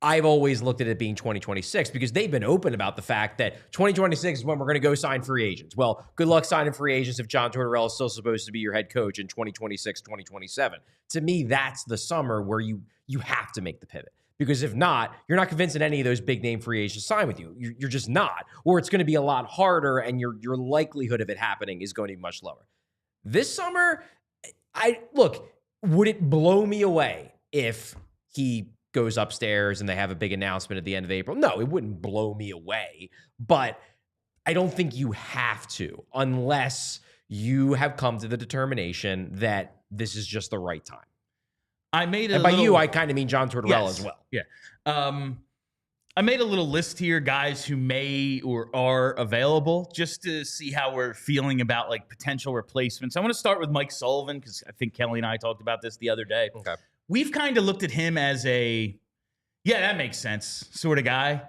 I've always looked at it being 2026 because they've been open about the fact that 2026 is when we're going to go sign free agents. Well, good luck signing free agents if John Tortorella is still supposed to be your head coach in 2026, 2027. To me, that's the summer where you have to make the pivot. Because if not, you're not convincing any of those big name free agents to sign with you. You're just not. Or it's going to be a lot harder, and your likelihood of it happening is going to be much lower. This summer, would it blow me away if he goes upstairs and they have a big announcement at the end of April? No, it wouldn't blow me away, but I don't think you have to, unless you have come to the determination that this is just the right time. I kind of mean John Tortorella as well. Yeah. I made a little list here, guys who may or are available, just to see how we're feeling about like potential replacements. I want to start with Mike Sullivan, because I think Kelly and I talked about this the other day. Okay. We've kind of looked at him as that makes sense sort of guy.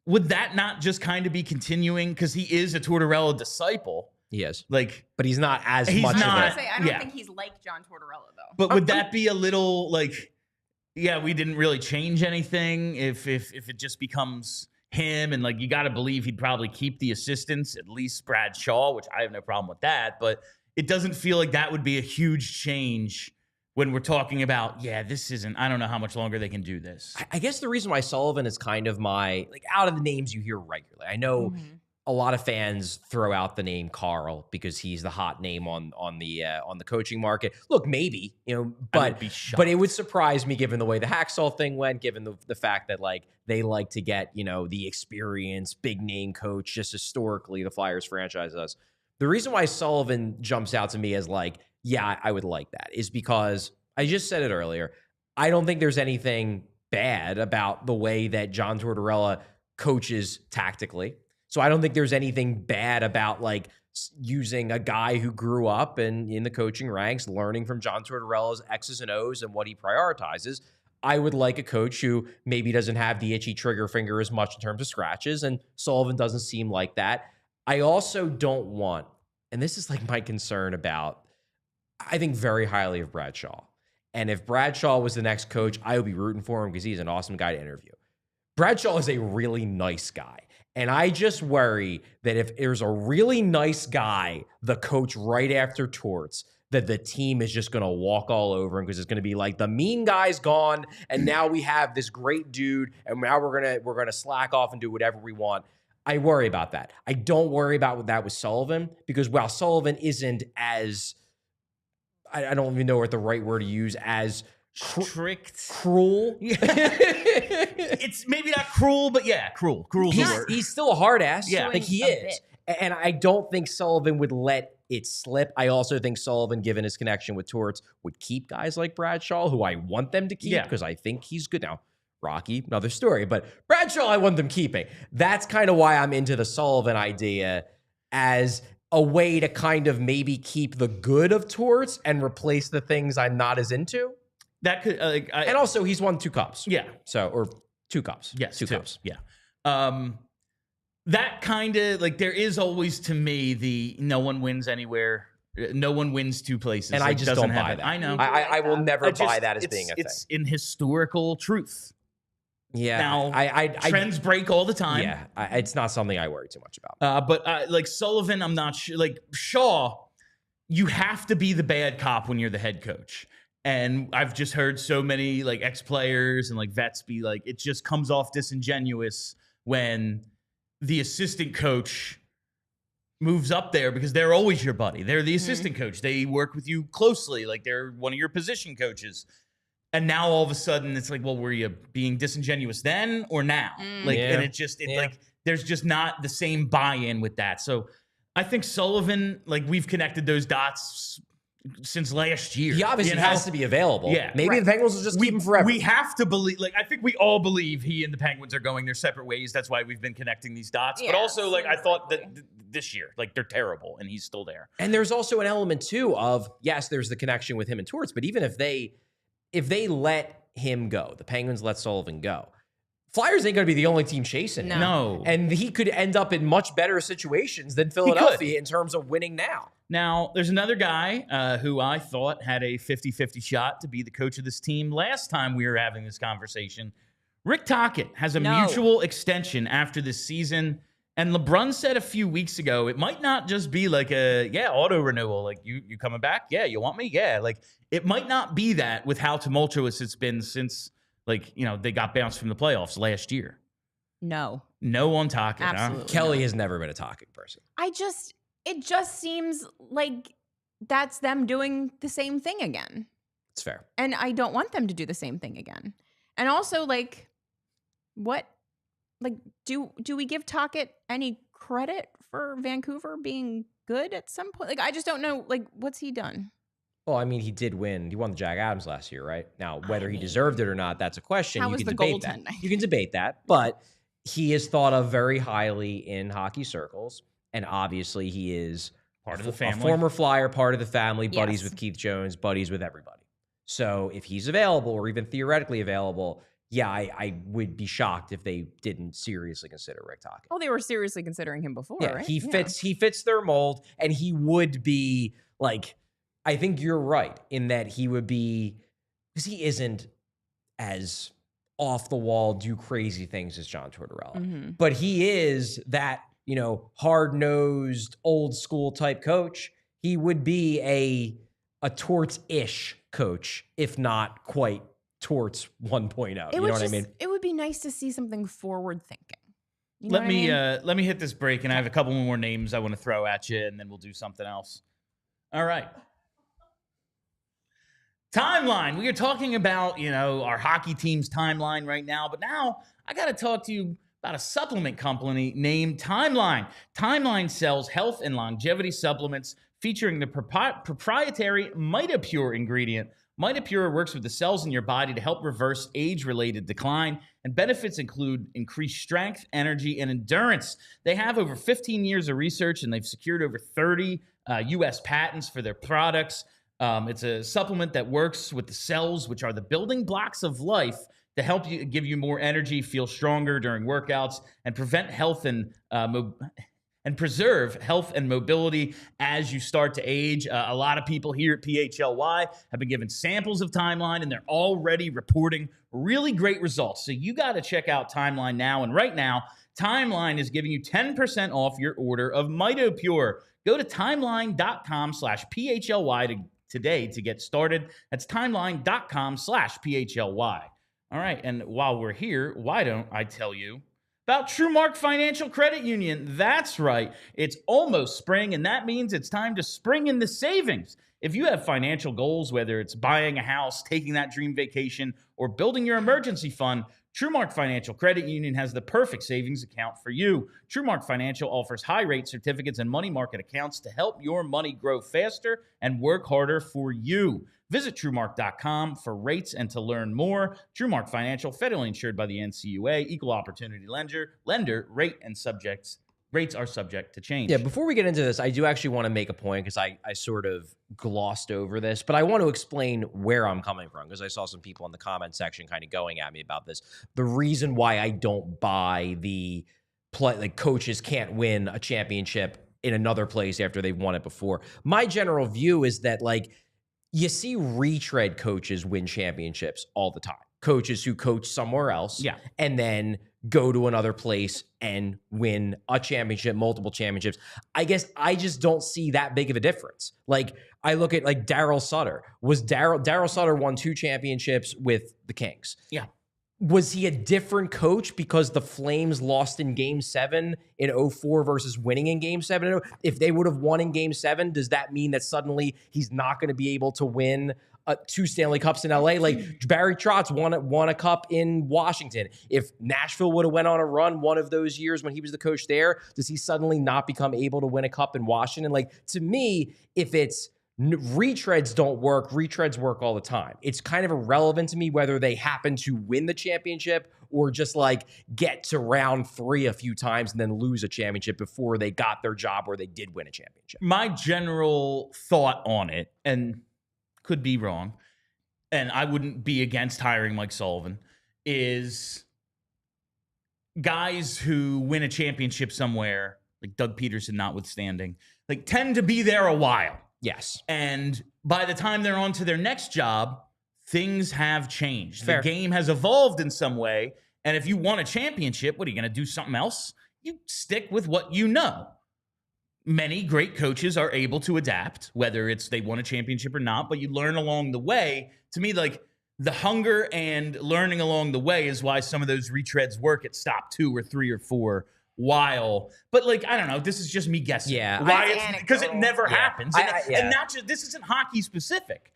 Would that not just kind of be continuing? Because he is a Tortorella disciple. He is. Like, but he's not as much of I don't think he's like John Tortorella, though. But would that be a little like, we didn't really change anything if it just becomes him, and like, you got to believe he'd probably keep the assistants, at least Brad Shaw, which I have no problem with that, but it doesn't feel like that would be a huge change when we're talking about, this isn't, I don't know how much longer they can do this. I guess the reason why Sullivan is kind of my, like, out of the names you hear regularly, I know a lot of fans throw out the name Carl because he's the hot name on the coaching market. Look, maybe, but it would surprise me given the way the Hacksaw thing went, given the fact that like they like to get, the experienced big name coach, just historically the Flyers franchise does. The reason why Sullivan jumps out to me as like, I would like that, is because I just said it earlier. I don't think there's anything bad about the way that John Tortorella coaches tactically. So I don't think there's anything bad about like using a guy who grew up and in the coaching ranks, learning from John Tortorella's X's and O's and what he prioritizes. I would like a coach who maybe doesn't have the itchy trigger finger as much in terms of scratches, and Sullivan doesn't seem like that. I also don't want, and this is like my concern about, I think very highly of Bradshaw. And if Bradshaw was the next coach, I would be rooting for him because he's an awesome guy to interview. Bradshaw is a really nice guy. And I just worry that if there's a really nice guy, the coach right after Torts, that the team is just going to walk all over him because it's going to be like the mean guy's gone, and now we have this great dude, and now we're gonna slack off and do whatever we want. I worry about that. I don't worry about that with Sullivan because while Sullivan isn't as, I don't even know what the right word to use, as strict, cruel. It's maybe not cruel, but yeah, cruel. Cruel's the word. He's still a hard ass. Yeah, like he is. And I don't think Sullivan would let it slip. I also think Sullivan, given his connection with Torts, would keep guys like Bradshaw, who I want them to keep because I think he's good. Now, Rocky, another story, but Bradshaw, I want them keeping. That's kind of why I'm into the Sullivan idea as a way to kind of maybe keep the good of Torts and replace the things I'm not as into. That could, and also he's won 2 cups. Yeah. So, or 2 cups. Yes, 2 cups. Yeah. That kind of like, there is always to me the no one wins anywhere. No one wins 2 places. And I just don't buy that. I know. I will never buy that as being a thing. It's in historical truth. Yeah. Now, trends break all the time. Yeah. It's not something I worry too much about. But like Sullivan, I'm not sure. Like Shaw, you have to be the bad cop when you're the head coach. And I've just heard so many like ex-players and like vets be like, it just comes off disingenuous when the assistant coach moves up there because they're always your buddy. They're the assistant coach. They work with you closely. Like they're one of your position coaches. And now all of a sudden it's like, well, were you being disingenuous then or now? Like, and it just, like, there's just not the same buy-in with that. So I think Sullivan, like we've connected those dots since last year. He obviously has to be available. Yeah. Maybe the Penguins will just keep him forever. We have to believe, like, I think we all believe he and the Penguins are going their separate ways. That's why we've been connecting these dots. Yeah, but also, like, I thought that this year, like, they're terrible and he's still there. And there's also an element, too, of, yes, there's the connection with him and Torts, but even if they let him go, the Penguins let Sullivan go, Flyers ain't going to be the only team chasing him. No. And he could end up in much better situations than Philadelphia in terms of winning now. Now, there's another guy who I thought had a 50-50 shot to be the coach of this team last time we were having this conversation. Rick Tocchet has a mutual extension after this season. And LeBron said a few weeks ago, it might not just be like a, auto renewal. Like, you coming back? Yeah, you want me? Yeah. Like, it might not be that with how tumultuous it's been since, like, they got bounced from the playoffs last year. No on Tocchet. Absolutely. Huh? Kelly has never been a Tocchet person. It just seems like that's them doing the same thing again. It's fair. And I don't want them to do the same thing again. And also, like, what, like, do we give Tocchet any credit for Vancouver being good at some point? Like, I just don't know, like, what's he done? Well, I mean, he did win. He won the Jack Adams last year, right? Now, whether he deserved it or not, that's a question. How was the goaltending? You can debate that, but he is thought of very highly in hockey circles. And obviously, he is part of the family, a former Flyer, part of the family, buddies with Keith Jones, buddies with everybody. So if he's available or even theoretically available, I would be shocked if they didn't seriously consider Rick Tocchet. Oh, they were seriously considering him before, right? He fits their mold, and he would be like, I think you're right in that he would be, because he isn't as off the wall, do crazy things as John Tortorella, but he is that, hard-nosed, old-school type coach. He would be a Torts-ish coach, if not quite Torts 1.0. You know what I mean? It would be nice to see something forward-thinking. Let me hit this break, and I have a couple more names I want to throw at you, and then we'll do something else. All right. Timeline. We are talking about, our hockey team's timeline right now, but now I got to talk to you about a supplement company named Timeline. Timeline sells health and longevity supplements featuring the proprietary MitoPure ingredient. MitoPure works with the cells in your body to help reverse age-related decline, and benefits include increased strength, energy, and endurance. They have over 15 years of research, and they've secured over 30 U.S. patents for their products. It's a supplement that works with the cells, which are the building blocks of life, to help you give you more energy, feel stronger during workouts, and prevent health and preserve health and mobility as you start to age. A lot of people here at PHLY have been given samples of Timeline, and they're already reporting really great results. So you got to check out Timeline now. And right now, Timeline is giving you 10% off your order of MitoPure. Go to timeline.com/PHLY today to get started. That's timeline.com/PHLY. All right, and while we're here, why don't I tell you about TrueMark Financial Credit Union? That's right. It's almost spring, and that means it's time to spring in the savings. If you have financial goals, whether it's buying a house, taking that dream vacation, or building your emergency fund, TrueMark Financial Credit Union has the perfect savings account for you. TrueMark Financial offers high-rate certificates and money market accounts to help your money grow faster and work harder for you. Visit TrueMark.com for rates and to learn more. TrueMark Financial, federally insured by the NCUA, equal opportunity lender, rates are subject to change. Yeah, before we get into this, I do actually want to make a point because I sort of glossed over this, but I want to explain where I'm coming from because I saw some people in the comment section kind of going at me about this. The reason why I don't buy the coaches can't win a championship in another place after they've won it before. My general view is that you see retread coaches win championships all the time. Coaches who coach somewhere else and then go to another place and win a championship, multiple championships. I guess I just don't see that big of a difference. I look at Daryl Sutter. Daryl Sutter won 2 championships with the Kings. Yeah. Was he a different coach because the Flames lost in Game 7 in 2004 versus winning in Game 7? If they would have won in Game 7, does that mean that suddenly he's not going to be able to win 2 Stanley Cups in LA? Barry Trotz won a cup in Washington. If Nashville would have went on a run one of those years when he was the coach there, does he suddenly not become able to win a cup in Washington? To me, if it's retreads don't work, retreads work all the time. It's kind of irrelevant to me whether they happen to win the championship or just get to round 3 a few times and then lose a championship before they got their job or they did win a championship. My general thought on it, and could be wrong, and I wouldn't be against hiring Mike Sullivan, is guys who win a championship somewhere, like Doug Peterson notwithstanding, tend to be there a while. Yes. And by the time they're on to their next job, things have changed. Fair. The game has evolved in some way. And if you won a championship, what are you going to do? Something else? You stick with what you know. Many great coaches are able to adapt, whether it's they won a championship or not, but you learn along the way. To me, the hunger and learning along the way is why some of those retreads work at stop 2 or 3 or 4 while, but I don't know, this is just me guessing. Yeah. Why? Because it never happens. And not just, this isn't hockey specific.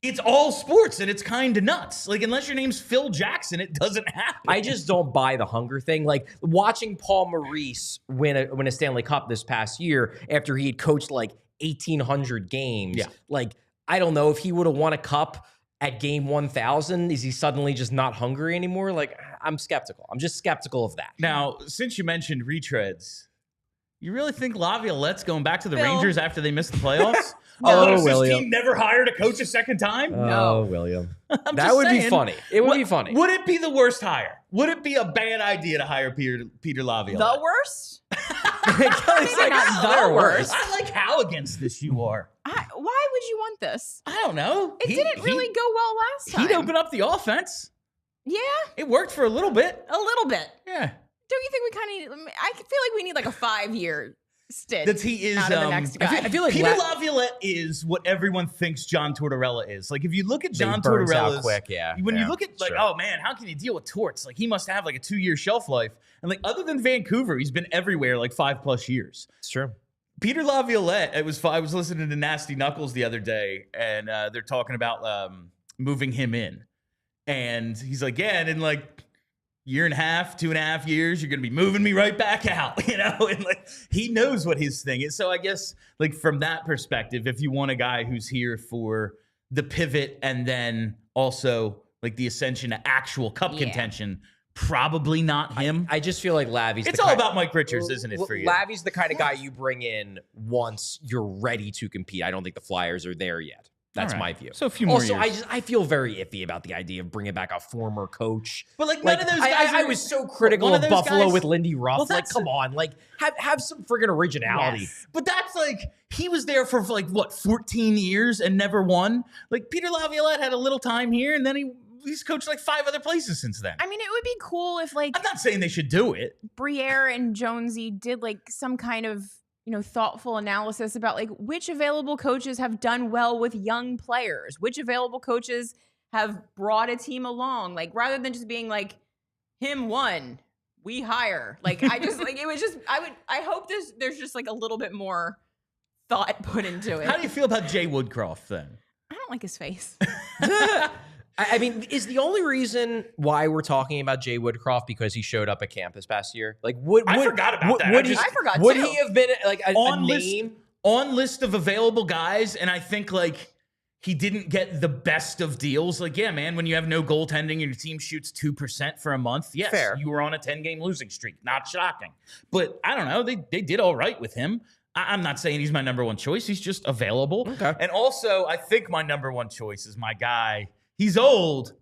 It's all sports and it's kind of nuts. Unless your name's Phil Jackson, it doesn't happen. I just don't buy the hunger thing. Watching Paul Maurice win a Stanley Cup this past year after he had coached 1,800 games. Yeah. I don't know if he would have won a cup at game 1,000. Is he suddenly just not hungry anymore? I'm skeptical. I'm just skeptical of that. Now, since you mentioned retreads, you really think Laviolette's going back to the Phil. Rangers after they missed the playoffs? Oh, This William. team never hired a coach a second time? Oh, William. I'm That just would be saying. funny. It would be funny. Would it be the worst hire? Would it be a bad idea to hire Peter Laviolette? The worst? It's Maybe not the worst. I like how against this you are. Why would you want this? I don't know. It didn't really go well last time. He'd open up the offense. Yeah, It worked for a little bit. a little bit. Yeah. Don't you think we kind of need? I feel like we need a 5-year stint. That he is. out of the next guy. I feel like Peter Laviolette is what everyone thinks John Tortorella is. If you look at John burns out Tortorella's, quick, yeah. when Yeah, you look at sure. oh man, how can he deal with Torts? He must have a 2-year shelf life. And other than Vancouver, he's been everywhere 5+ years. It's true. Peter Laviolette, I was listening to Nasty Knuckles the other day, and they're talking about moving him in. And he's yeah, and year and a half, 2.5 years, you're going to be moving me right back out, you know? And like, he knows what his thing is. So I guess like from that perspective, if you want a guy who's here for the pivot and then also like the ascension to actual cup contention, probably not him. I just feel like Lavi's it's all about Mike Richards, isn't it, for you? Lavi's the kind of guy you bring in once you're ready to compete. I don't think the Flyers are there yet. That's my view. So a few more years. I feel very iffy about the idea of bringing back a former coach. But like none of those guys I was so critical of Buffalo with Lindy Ruff. Well, like, come on, like have some friggin' originality. Yes. But that's like, he was there for like, what, 14 years and never won? Like, Peter Laviolette had a little time here, and then he's coached like 5 other places since then. I mean, it would be cool if like I'm not saying they should do it. Briere and Jonesy did like some kind of, thoughtful analysis about like which available coaches have done well with young players, which available coaches have brought a team along, like rather than just being like him won, we hire. Like I just like it was just I hope there's just like a little bit more thought put into it. How do you feel about Jay Woodcroft then? I don't like his face. I mean, is the only reason why we're talking about Jay Woodcroft because he showed up at camp this past year? Like, I forgot about that. I forgot would too. he have been like a name on list of available guys? And I think like he didn't get the best of deals. Like, yeah, man, when you have no goaltending and your team shoots 2% for a month, yes, fair. You were on a 10-game losing streak. Not shocking. But I don't know. They did all right with him. I'm not saying he's my number one choice. He's just available. Okay. And also, I think my number one choice is my guy. He's old,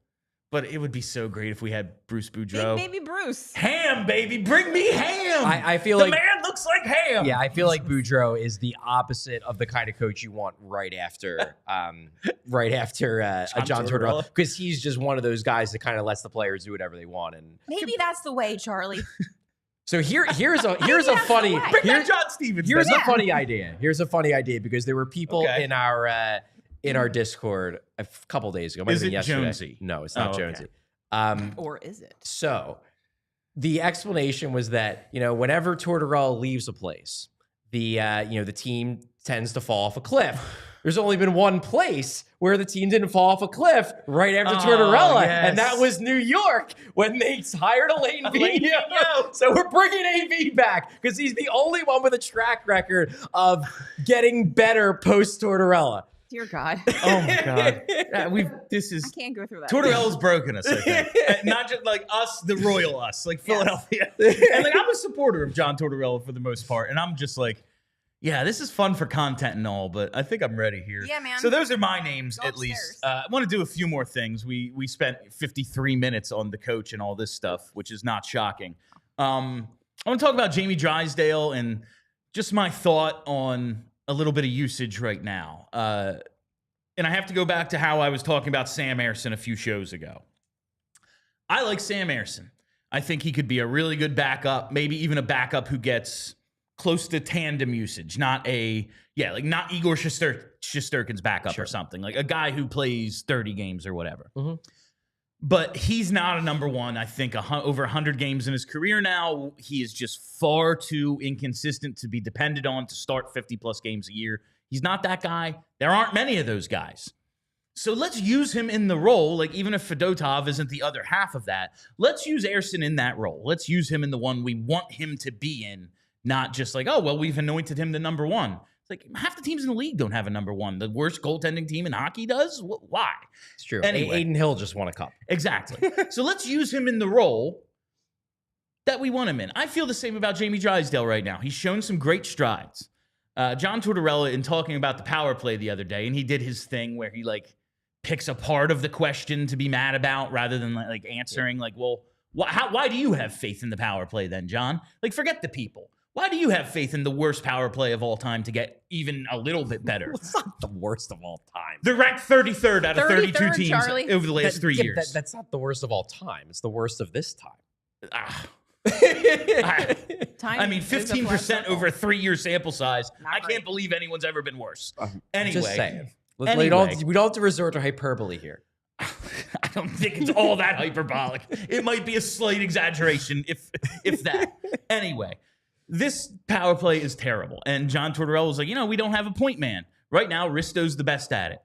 but it would be so great if we had Bruce Boudreau. Baby Bruce. Ham, baby. Bring me Ham. I feel the like man looks like Ham. Yeah, I feel like Boudreau is the opposite of the kind of coach you want right after John Tortorella, because he's just one of those guys that kind of lets the players do whatever they want. And maybe that's the way, Charlie. So here's a funny John Stevens. Here's a funny idea. Here's a funny idea because there were people in our Discord a couple days ago. Is it yesterday. Jonesy? No, it's not Jonesy. Or is it? So the explanation was that, whenever Tortorella leaves a place, the team tends to fall off a cliff. There's only been one place where the team didn't fall off a cliff right after Tortorella, and that was New York when they hired Elaine Vigneault. So we're bringing AV back because he's the only one with a track record of getting better post Tortorella. Dear God. Oh my God. I can't go through that. Tortorella's broken us, I think. Not just like us, the royal us, like Philadelphia. And like I'm a supporter of John Tortorella for the most part. And I'm just like, yeah, this is fun for content and all, but I think I'm ready here. Yeah, man. So those are my names, Go at upstairs. least. I want to do a few more things. We spent 53 minutes on the coach and all this stuff, which is not shocking. I want to talk about Jamie Drysdale and just my thought on a little bit of usage right now. And I have to go back to how I was talking about Sam Ersson a few shows ago. I like Sam Ersson. I think he could be a really good backup, maybe even a backup who gets close to tandem usage, not Igor Shesterkin's backup or something, like a guy who plays 30 games or whatever. Mm-hmm. But he's not a number one. I think over 100 games in his career now. He is just far too inconsistent to be depended on to start 50-plus games a year. He's not that guy. There aren't many of those guys. So let's use him in the role, like even if Fedotov isn't the other half of that, let's use Ersson in that role. Let's use him in the one we want him to be in, not just like, oh, well, we've anointed him the number one. It's like half the teams in the league don't have a number one. The worst goaltending team in hockey does? Why? It's true. Anyway. Aiden Hill just won a cup. Exactly. So let's use him in the role that we want him in. I feel the same about Jamie Drysdale right now. He's shown some great strides. John Tortorella, in talking about the power play the other day, and he did his thing where he like picks a part of the question to be mad about rather than like answering like, well, why do you have faith in the power play then, John? Like, forget the people. Why do you have faith in the worst power play of all time to get even a little bit better? It's not the worst of all time. They're ranked 33rd out of 32 teams Charlie. over the last 3 years. That's not the worst of all time. It's the worst of this time. I mean, 15% over a 3-year sample size. I can't believe anyone's ever been worse. Anyway. Just saying. We don't have to resort to hyperbole here. I don't think it's all that hyperbolic. It might be a slight exaggeration, if that. Anyway, this power play is terrible. And John Tortorella was like, we don't have a point man. Right now, Risto's the best at it.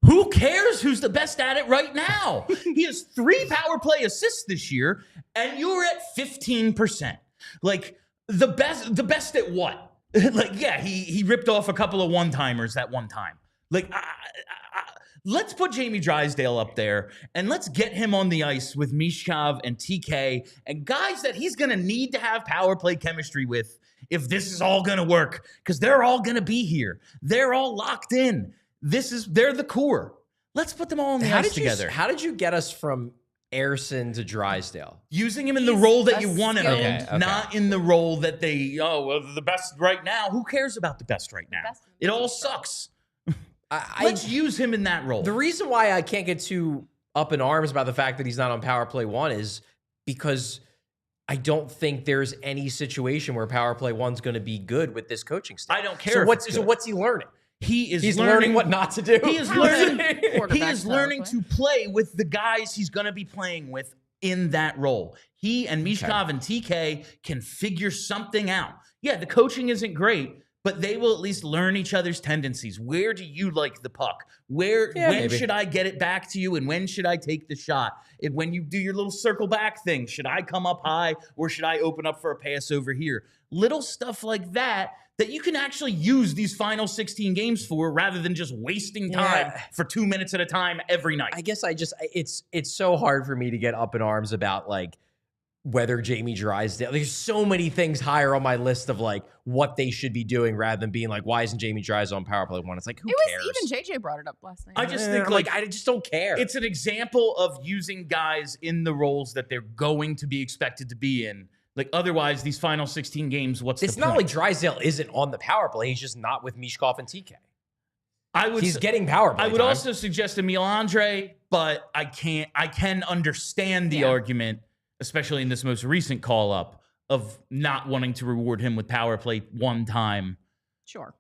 Who cares who's the best at it right now. He has 3 power play assists this year, and you're at 15%. Like, the best at what? Like, yeah, he ripped off a couple of one-timers that one time. Like, let's put Jamie Drysdale up there, and let's get him on the ice with Michkov and TK and guys that he's going to need to have power play chemistry with if this is all going to work, because they're all going to be here. They're all locked in. They're the core. Let's put them all on the ice together. How did you get us from Ersson to Drysdale? Using him in the role that you want him in, okay. not in the role that the best right now. Who cares about the best right now? It all sucks. Let's use him in that role. The reason why I can't get too up in arms about the fact that he's not on power play 1 is because I don't think there's any situation where power play 1's going to be good with this coaching staff. I don't care. So what's he learning? He's learning what not to do. He is learning to play with the guys he's going to be playing with in that role. He and Michkov and TK can figure something out. Yeah, the coaching isn't great, but they will at least learn each other's tendencies. Where do you like the puck? When should I get it back to you, and when should I take the shot? When you do your little circle back thing, should I come up high or should I open up for a pass over here? Little stuff like that you can actually use these final 16 games for, rather than just wasting time for 2 minutes at a time every night. I guess it's so hard for me to get up in arms about like whether Jamie Drysdale, there's so many things higher on my list of like what they should be doing rather than being like, why isn't Jamie Drysdale on power play 1? It's like, who cares? Even JJ brought it up last night. I just think I just don't care. It's an example of using guys in the roles that they're going to be expected to be in. Like, otherwise, these final 16 games, what's the point? It's not like Drysdale isn't on the power play. He's just not with Michkov and TK. He's getting power play I would time. also suggest Emil Andre, but I can understand the argument, especially in this most recent call-up, of not wanting to reward him with power play 1 time. Sure.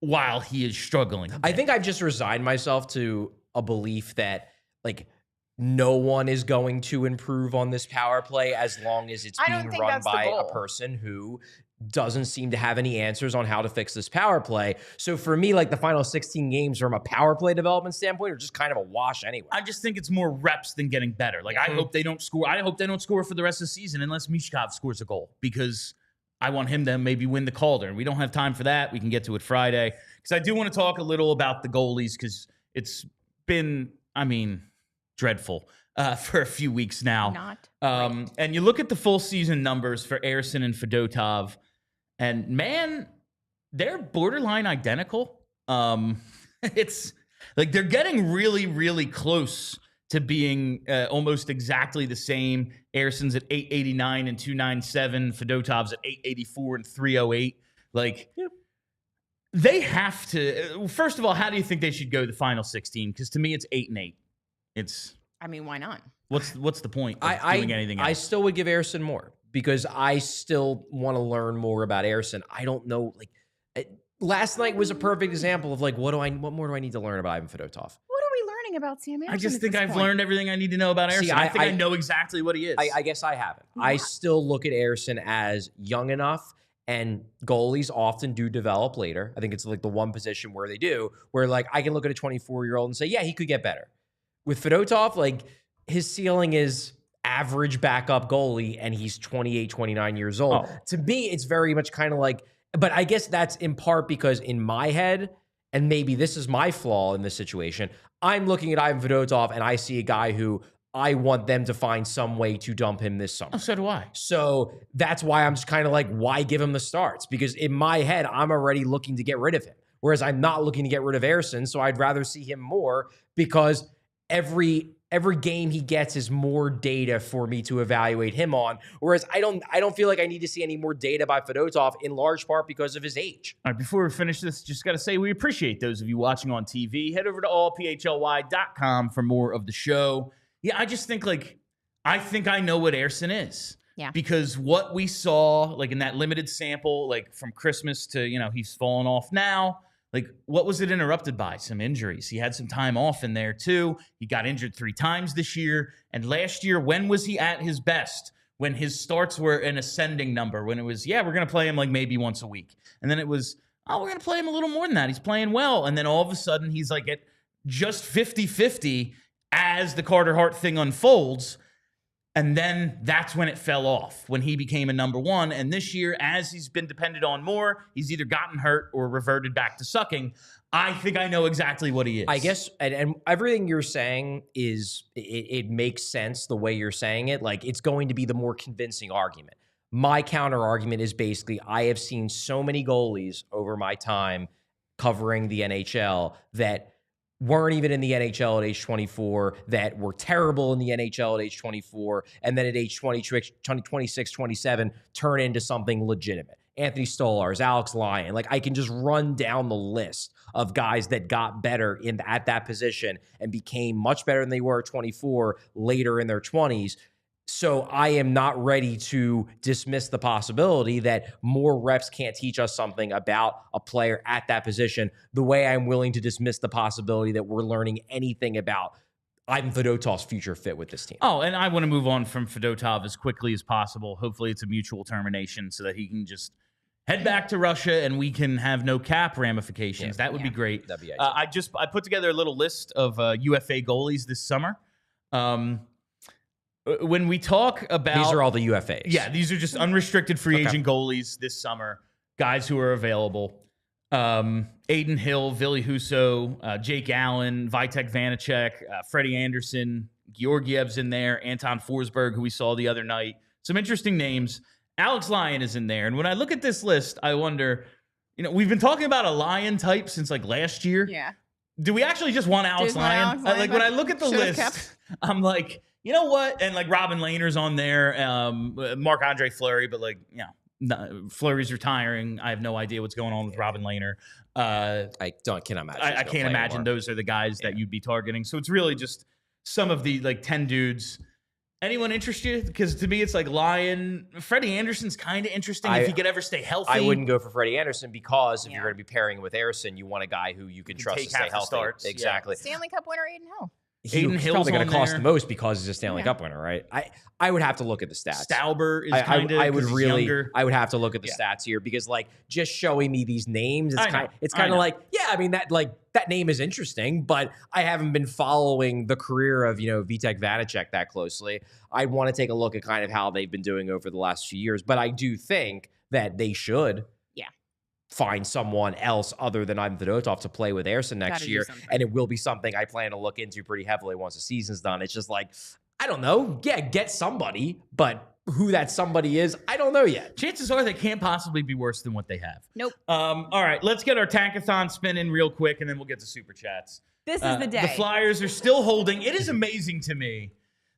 While he is struggling. I think I've just resigned myself to a belief that, like, no one is going to improve on this power play as long as it's being run by a person who doesn't seem to have any answers on how to fix this power play. So for me, like, the final 16 games from a power play development standpoint are just kind of a wash anyway. I just think it's more reps than getting better. Like, I hope they don't score. I hope they don't score for the rest of the season unless Michkov scores a goal, because I want him to maybe win the Calder. And we don't have time for that. We can get to it Friday. Because I do want to talk a little about the goalies, because it's been, dreadful for a few weeks now. And you look at the full season numbers for Ersson and Fedotov, and man, they're borderline identical. It's like they're getting really, really close to being almost exactly the same. Ersson's at 889 and 297. Fedotov's at 884 and 308. Like, they have to. First of all, how do you think they should go the final 16? Because to me, it's 8 and 8. Why not? What's the point of doing anything else? I still would give Ersson more, because I still want to learn more about Ersson. I don't know. Like, last night was a perfect example of like, what more do I need to learn about Ivan Fedotov? What are we learning about Sam Ersson? I just think I've learned everything I need to know about Ersson. I think I know exactly what he is. I guess I haven't. I still look at Ersson as young enough, and goalies often do develop later. I think it's like the one position where they do, where like I can look at a 24-year-old and say, yeah, he could get better. With Fedotov, like, his ceiling is average backup goalie, and he's 28, 29 years old. To me, it's very much kind of like, but I guess that's in part because in my head, and maybe this is my flaw in this situation, I'm looking at Ivan Fedotov and I see a guy who I want them to find some way to dump him this summer. Oh, so do I. So that's why I'm just kind of like, why give him the starts? Because in my head, I'm already looking to get rid of him. Whereas I'm not looking to get rid of Ersson, so I'd rather see him more, because every game he gets is more data for me to evaluate him on. Whereas I don't feel like I need to see any more data by Fedotov, in large part because of his age. All right, before we finish this, just got to say we appreciate those of you watching on TV. Head over to allphly.com for more of the show. Yeah, I just think I know what Ersson is. Yeah. Because what we saw, like, in that limited sample, like from Christmas to, he's fallen off now. Like, what was it interrupted by? Some injuries. He had some time off in there, too. He got injured 3 times this year. And last year, when was he at his best? When his starts were an ascending number. When it was, we're going to play him like maybe once a week. And then it was, we're going to play him a little more than that. He's playing well. And then all of a sudden, he's like at just 50-50 as the Carter Hart thing unfolds. And then that's when it fell off, when he became a number one. And this year, as he's been depended on more, he's either gotten hurt or reverted back to sucking. I think I know exactly what he is. I guess, and everything you're saying is, it makes sense the way you're saying it. Like, it's going to be the more convincing argument. My counter argument is basically, I have seen so many goalies over my time covering the NHL that weren't even in the NHL at age 24, that were terrible in the NHL at age 24, and then at age 26, 27, turn into something legitimate. Anthony Stolarz, Alex Lyon. Like, I can just run down the list of guys that got better at that position and became much better than they were at 24 later in their 20s. So I am not ready to dismiss the possibility that more reps can't teach us something about a player at that position the way I'm willing to dismiss the possibility that we're learning anything about Ivan Fedotov's future fit with this team. Oh, and I want to move on from Fedotov as quickly as possible. Hopefully it's a mutual termination so that he can just head back to Russia and we can have no cap ramifications. That would be great. That'd be ideal. I put together a little list of UFA goalies this summer. When we talk about... These are all the UFAs. Yeah, these are just unrestricted free agent goalies this summer. Guys who are available. Aiden Hill, Ville Husso, Jake Allen, Vitek Vanacek, Freddie Anderson, Georgiev's in there, Anton Forsberg, who we saw the other night. Some interesting names. Alex Lyon is in there. And when I look at this list, I wonder, we've been talking about a Lyon type since like last year. Yeah. Do we actually just want Alex Lyon? Like when I look at the list, I'm like... You know what? And like Robin Lehner's on there, Marc-Andre Fleury, but like, Fleury's retiring. I have no idea what's going on with Robin Lehner. I can't imagine. I can't imagine those are the guys that you'd be targeting. So it's really just some of the like 10 dudes. Anyone interested? Because to me, it's like Lyon. Freddie Anderson's kind of interesting if he could ever stay healthy. I wouldn't go for Freddie Anderson because if you're going to be pairing with Harrison, you want a guy who you can trust to stay healthy. Starts. Exactly. Stanley Cup winner Aiden Hill. He's probably going to cost the most because he's a Stanley Cup winner, right? I would have to look at the stats. Stauber is kind of younger. I would have to look at the stats here because like just showing me these names, it's kind of like, I mean that name is interesting, but I haven't been following the career of Vitek Vanacek that closely. I want to take a look at kind of how they've been doing over the last few years, but I do think that they should find someone else other than Ivan Fedotov to play with Harrison next year. And it will be something I plan to look into pretty heavily once the season's done. It's just like, I don't know. Yeah, get somebody, but who that somebody is, I don't know yet. Chances are they can't possibly be worse than what they have. Nope. All right, let's get our Tankathon spinning real quick, and then we'll get to Super Chats. This is the day. The Flyers are still holding. It is amazing to me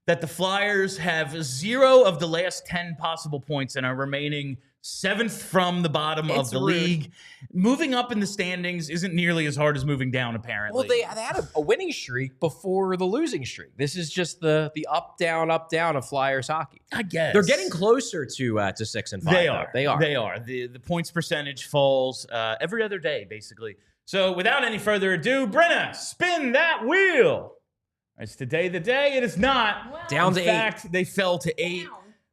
that the Flyers have 0 of the last 10 possible points and are remaining 7th from the bottom of the league. Moving up in the standings isn't nearly as hard as moving down, apparently. Well, they had a winning streak before the losing streak. This is just the up, down of Flyers hockey. I guess. They're getting closer to 6 and 5. They are. The points percentage falls every other day, basically. So without any further ado, Brenna, spin that wheel. It's today the day. It is not. Wow. Down to 8. In fact, they fell to 8.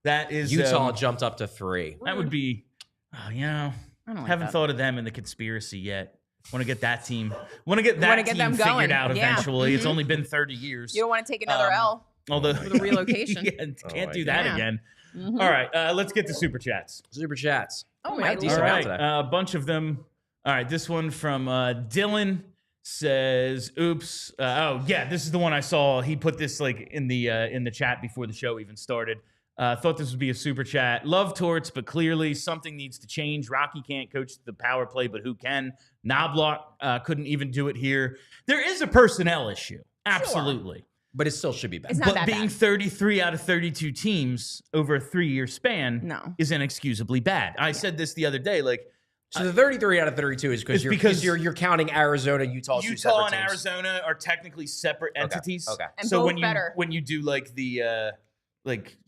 That is Utah jumped up to 3. That would be, I haven't thought of them in the conspiracy yet. Want to get that team. Want to get that team figured out eventually. It's only been 30 years. You don't want to take another L. Although the relocation. Can't do that again. All right, let's get to Super Chats. Super Chats. Oh my God. Decent amount today. A bunch of them. All right, this one from Dylan says, "Oops." This is the one I saw. He put this like in the chat before the show even started. Thought this would be a super chat. Love Torts, but clearly something needs to change. Rocky can't coach the power play, but who can? Knobloch couldn't even do it here. There is a personnel issue. Absolutely. Sure. But it still should be better. It's not that being bad. 33 out of 32 teams over a 3-year span is inexcusably bad. I said this the other day. So the 33 out of 32 is because you're counting Arizona, Utah and Arizona are technically separate entities. Okay. And so both when you do like the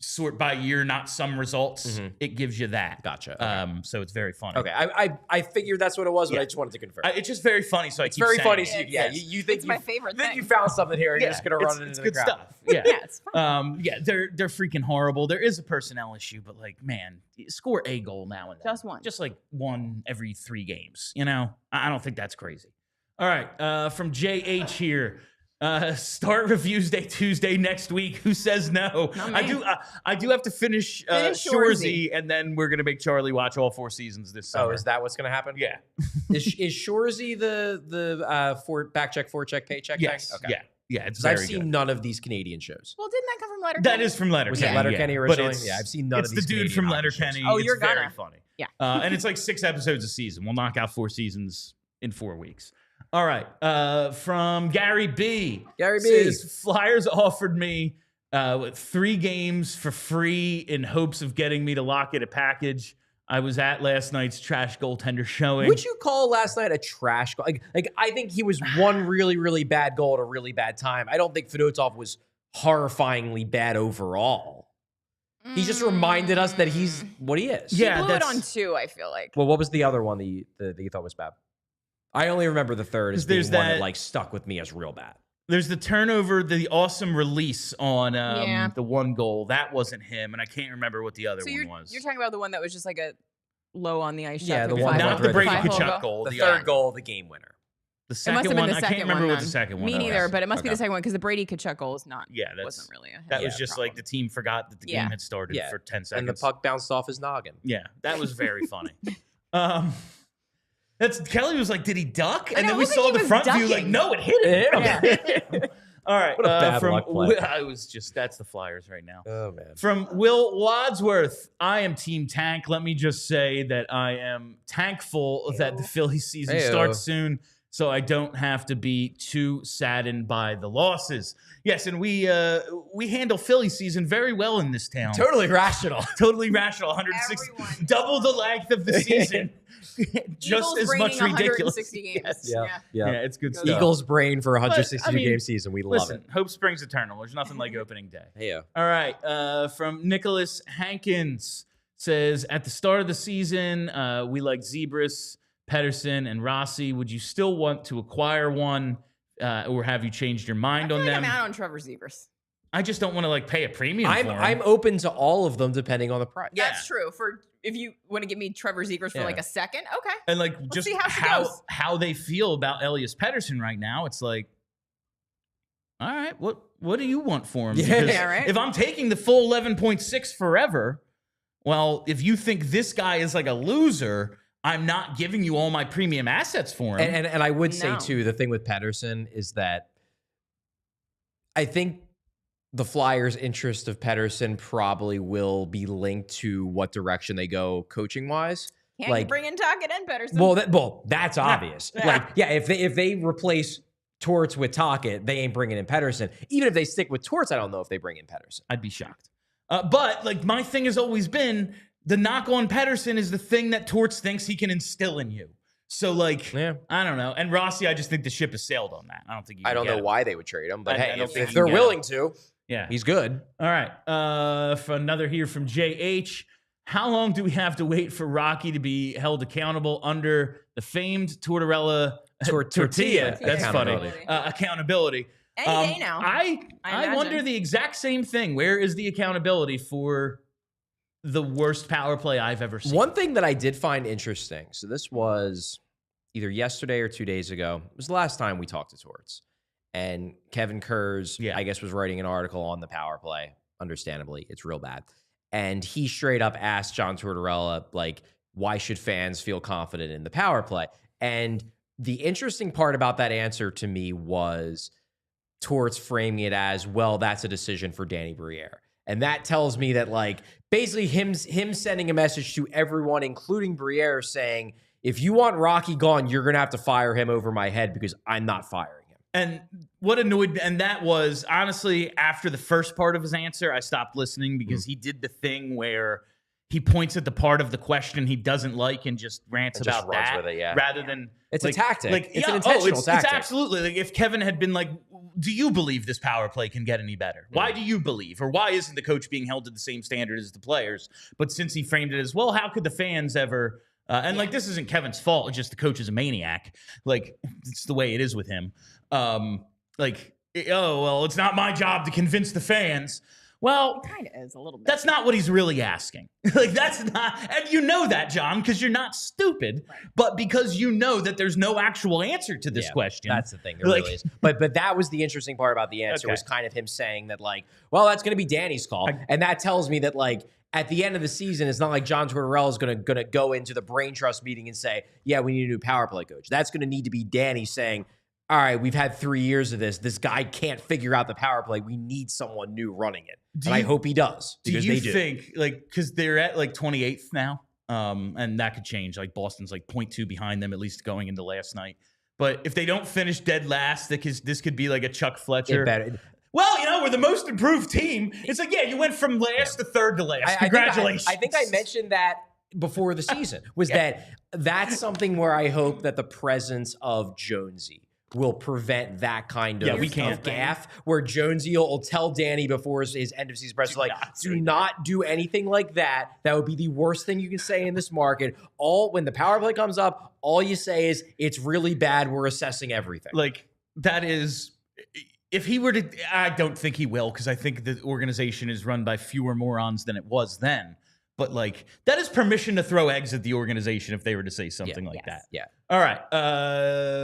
sort by year, not some results, it gives you that. Gotcha. Okay. So it's very funny. Okay, I figured that's what it was, but I just wanted to confirm. It's just very funny. So it's very funny. So you think it's my favorite thing. You found something here, and you're just gonna run it into the crowd. Stuff. Yeah, it's fun. They're freaking horrible. There is a personnel issue, but man, score a goal now and then. Just one. Just like one every 3 games. I don't think that's crazy. All right, from JH here. Start reviews day Tuesday next week. Who says no? I do have to finish Shoresy, and then we're gonna make Charlie watch all 4 seasons this summer. Oh, is that what's gonna happen? Yeah. is Shoresy the back check, forecheck, paycheck yes. thing? Okay. Yeah. It's I've seen none of these Canadian shows. Well, didn't that come from Letterkenny? That is from Letterkenny. Was it Letterkenny originally? But I've seen none of these. It's the dude from Letterkenny. Oh, you're very funny. Yeah. And it's like 6 episodes a season. We'll knock out 4 seasons in 4 weeks. All right. From Gary B. Gary B. Says, Flyers offered me 3 games for free in hopes of getting me to lock it a package. I was at last night's trash goaltender showing. Would you call last night a trash goal? Like I think he was one really, really bad goal at a really bad time. I don't think Fedotov was horrifyingly bad overall. He just reminded us that he's what he is. Yeah, he blew it on 2, I feel like. Well, what was the other one that you thought was bad? I only remember the third as being one that like stuck with me as real bad. There's the turnover, the awesome release on the 1 goal. That wasn't him, and I can't remember what the other one was. You're talking about the one that was just like a low on the ice shot. Yeah, the one, not the Brady Tkachuk goal. The third goal, the game winner. The second one, I can't remember what the second one was. Me neither, but it must be the second one because the Brady Tkachuk goal is not. Yeah, wasn't really a that was just like the team forgot that the game had started for 10 seconds. And the puck bounced off his noggin. Yeah, that was very funny. Kelly was like, did he duck? And then we saw the front view, like, no, it hit him. Yeah. All right. What a bad luck play. That's the Flyers right now. Oh, man. From Will Wadsworth, I am Team Tank. Let me just say that I am thankful that the Philly season starts soon, so I don't have to be too saddened by the losses. Yes, and we handle Philly season very well in this town. Totally rational. Totally rational. 160, double the length of the season. Just as much ridiculous. 160 games. Yes. Yeah, it's good stuff. Eagles brain for a 162-game season. We love it. Hope springs eternal. There's nothing like opening day. Yeah. All right. From Nicholas Hankins says, at the start of the season, we like Zebras, Pedersen, and Rossi. Would you still want to acquire one, or have you changed your mind on them? I'm out on Trevor Zebras. I just don't want to pay a premium for him. I'm open to all of them depending on the price. Yeah. That's true. If you want to give me Trevor Zegras for a second, okay. And Let's just see how they feel about Elias Pettersson right now, it's like, all right, what do you want for him? Yeah, right. If I'm taking the full 11.6 forever, well, if you think this guy is like a loser, I'm not giving you all my premium assets for him. And I would say too, the thing with Pettersson is that I think the Flyers' interest of Pettersson probably will be linked to what direction they go coaching-wise. Can't you bring in Tocchet and Pettersson? Well, that's obvious. If they replace Torts with Tocchet, they ain't bringing in Pettersson. Even if they stick with Torts, I don't know if they bring in Pettersson. I'd be shocked. But my thing has always been the knock on Pettersson is the thing that Torts thinks he can instill in you. So, I don't know. And Rossi, I just think the ship has sailed on that. I don't think you can I don't know why they would trade him, but if they're willing to, yeah, he's good. All right. For another here from JH, how long do we have to wait for Rocky to be held accountable under the famed Tortorella tortilla? That's funny. Accountability. Any day now. I wonder the exact same thing. Where is the accountability for the worst power play I've ever seen? One thing that I did find interesting, so this was either yesterday or 2 days ago, it was the last time we talked to Torts. And Kevin Kurz, I guess, was writing an article on the power play. Understandably, it's real bad. And he straight up asked John Tortorella, why should fans feel confident in the power play? And the interesting part about that answer to me was Torts framing it as, well, that's a decision for Danny Briere. And that tells me that, basically him sending a message to everyone, including Briere, saying, if you want Rocky gone, you're going to have to fire him over my head because I'm not firing. And what annoyed me, and that was, honestly, after the first part of his answer, I stopped listening because he did the thing where he points at the part of the question he doesn't like and just rants about that with it, rather than... It's a tactic. It's an intentional tactic. It's absolutely. If Kevin had been do you believe this power play can get any better? Why do you believe? Or why isn't the coach being held to the same standard as the players? But since he framed it as, well, how could the fans ever... this isn't Kevin's fault. It's just the coach is a maniac. It's the way it is with him. It's not my job to convince the fans. Well, It kind of is a little bit. that's not what he's really asking. Like, that's not, and you know that, John, because you're not stupid, but because you know that there's no actual answer to this question. That's the thing. There really is. But that was the interesting part about the answer was kind of him saying that, like, well, that's going to be Danny's call. And that tells me that, like, at the end of the season, it's not like John Tortorella is going to go into the brain trust meeting and say, yeah, we need a new power play coach. That's going to need to be Danny saying, all right, we've had 3 years of this. This guy can't figure out the power play. We need someone new running it. I hope he does. Do you think, like, because they're at like 28th now, and that could change. Like, Boston's like 0.2 behind them, at least going into last night. But if they don't finish dead last, this could be like a Chuck Fletcher. Well, we're the most improved team. It's like, yeah, you went from last to third to last. Congratulations. I think I mentioned that before the season, that's something where I hope that the presence of Jonesy will prevent that kind of gaffe where Jonesy will tell Danny before his end of season press, like, do not do anything like that. That would be the worst thing you can say in this market. When the power play comes up, all you say is, it's really bad. We're assessing everything. Like, that is, if he were to, I don't think he will, because I think the organization is run by fewer morons than it was then. But, like, that is permission to throw eggs at the organization if they were to say something like that. Yeah. All right.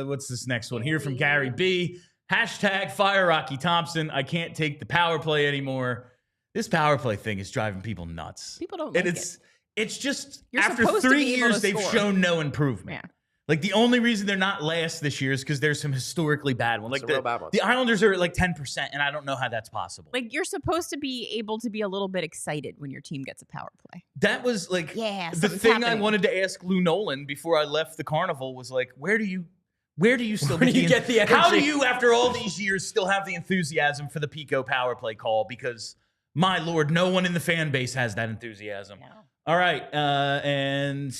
What's this next one here from Gary B? # fire Rocky Thompson. I can't take the power play anymore. This power play thing is driving people nuts. People don't like it. It's just, You're after 3 years, they've shown no improvement. Yeah. Like, the only reason they're not last this year is because there's some historically bad ones. Like, the Islanders are at like 10%, and I don't know how that's possible. Like, you're supposed to be able to be a little bit excited when your team gets a power play. That was like the thing I wanted to ask Lou Nolan before I left the Carnival was like, where do you still get the energy? How do you, after all these years, still have the enthusiasm for the Pico power play call? Because, my Lord, no one in the fan base has that enthusiasm. No. All right, and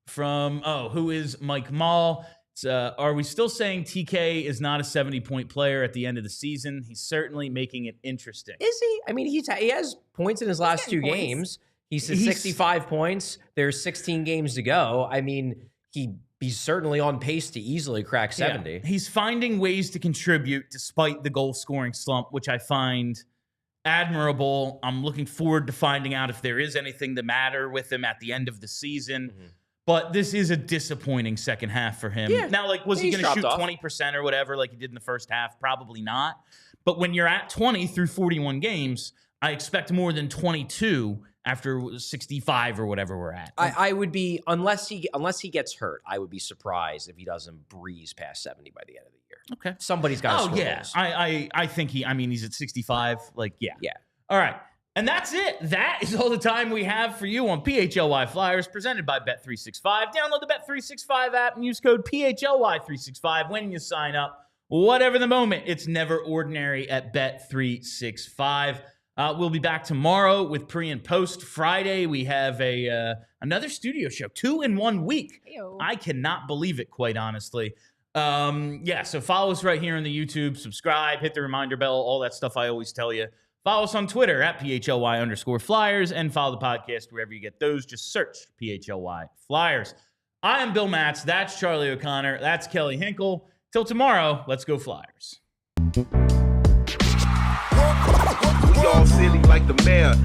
from, who is Mike Mall? Are we still saying TK is not a 70-point player at the end of the season? He's certainly making it interesting. Is he? I mean, he has points in his last 2 games. He's 65 points. There's 16 games to go. I mean, he's certainly on pace to easily crack 70. Yeah. He's finding ways to contribute despite the goal-scoring slump, which I find admirable. I'm looking forward to finding out if there is anything the matter with him at the end of the season. Mm-hmm. But this is a disappointing second half for him. Yeah. Now, like, was he going to shoot 20% or whatever like he did in the first half? Probably not. But when you're at 20 through 41 games, I expect more than 22 after 65 or whatever we're at. I would be, unless he gets hurt, I would be surprised if he doesn't breeze past 70 by the end of the year. Okay. Somebody's got to score goals. I think he's at 65. Like, yeah. All right. And that's it. That is all the time we have for you on PHLY Flyers, presented by Bet365. Download the Bet365 app and use code PHLY365 when you sign up. Whatever the moment, it's never ordinary at Bet365. We'll be back tomorrow with pre and post. Friday, we have another studio show, 2 in 1 week. Ew. I cannot believe it, quite honestly. So follow us right here on the YouTube. Subscribe, hit the reminder bell, all that stuff I always tell you. Follow us on Twitter at PHLY_Flyers and follow the podcast wherever you get those. Just search PHLY Flyers. I am Bill Matz. That's Charlie O'Connor. That's Kelly Hinkle. Till tomorrow, let's go Flyers. We all silly like the mayor.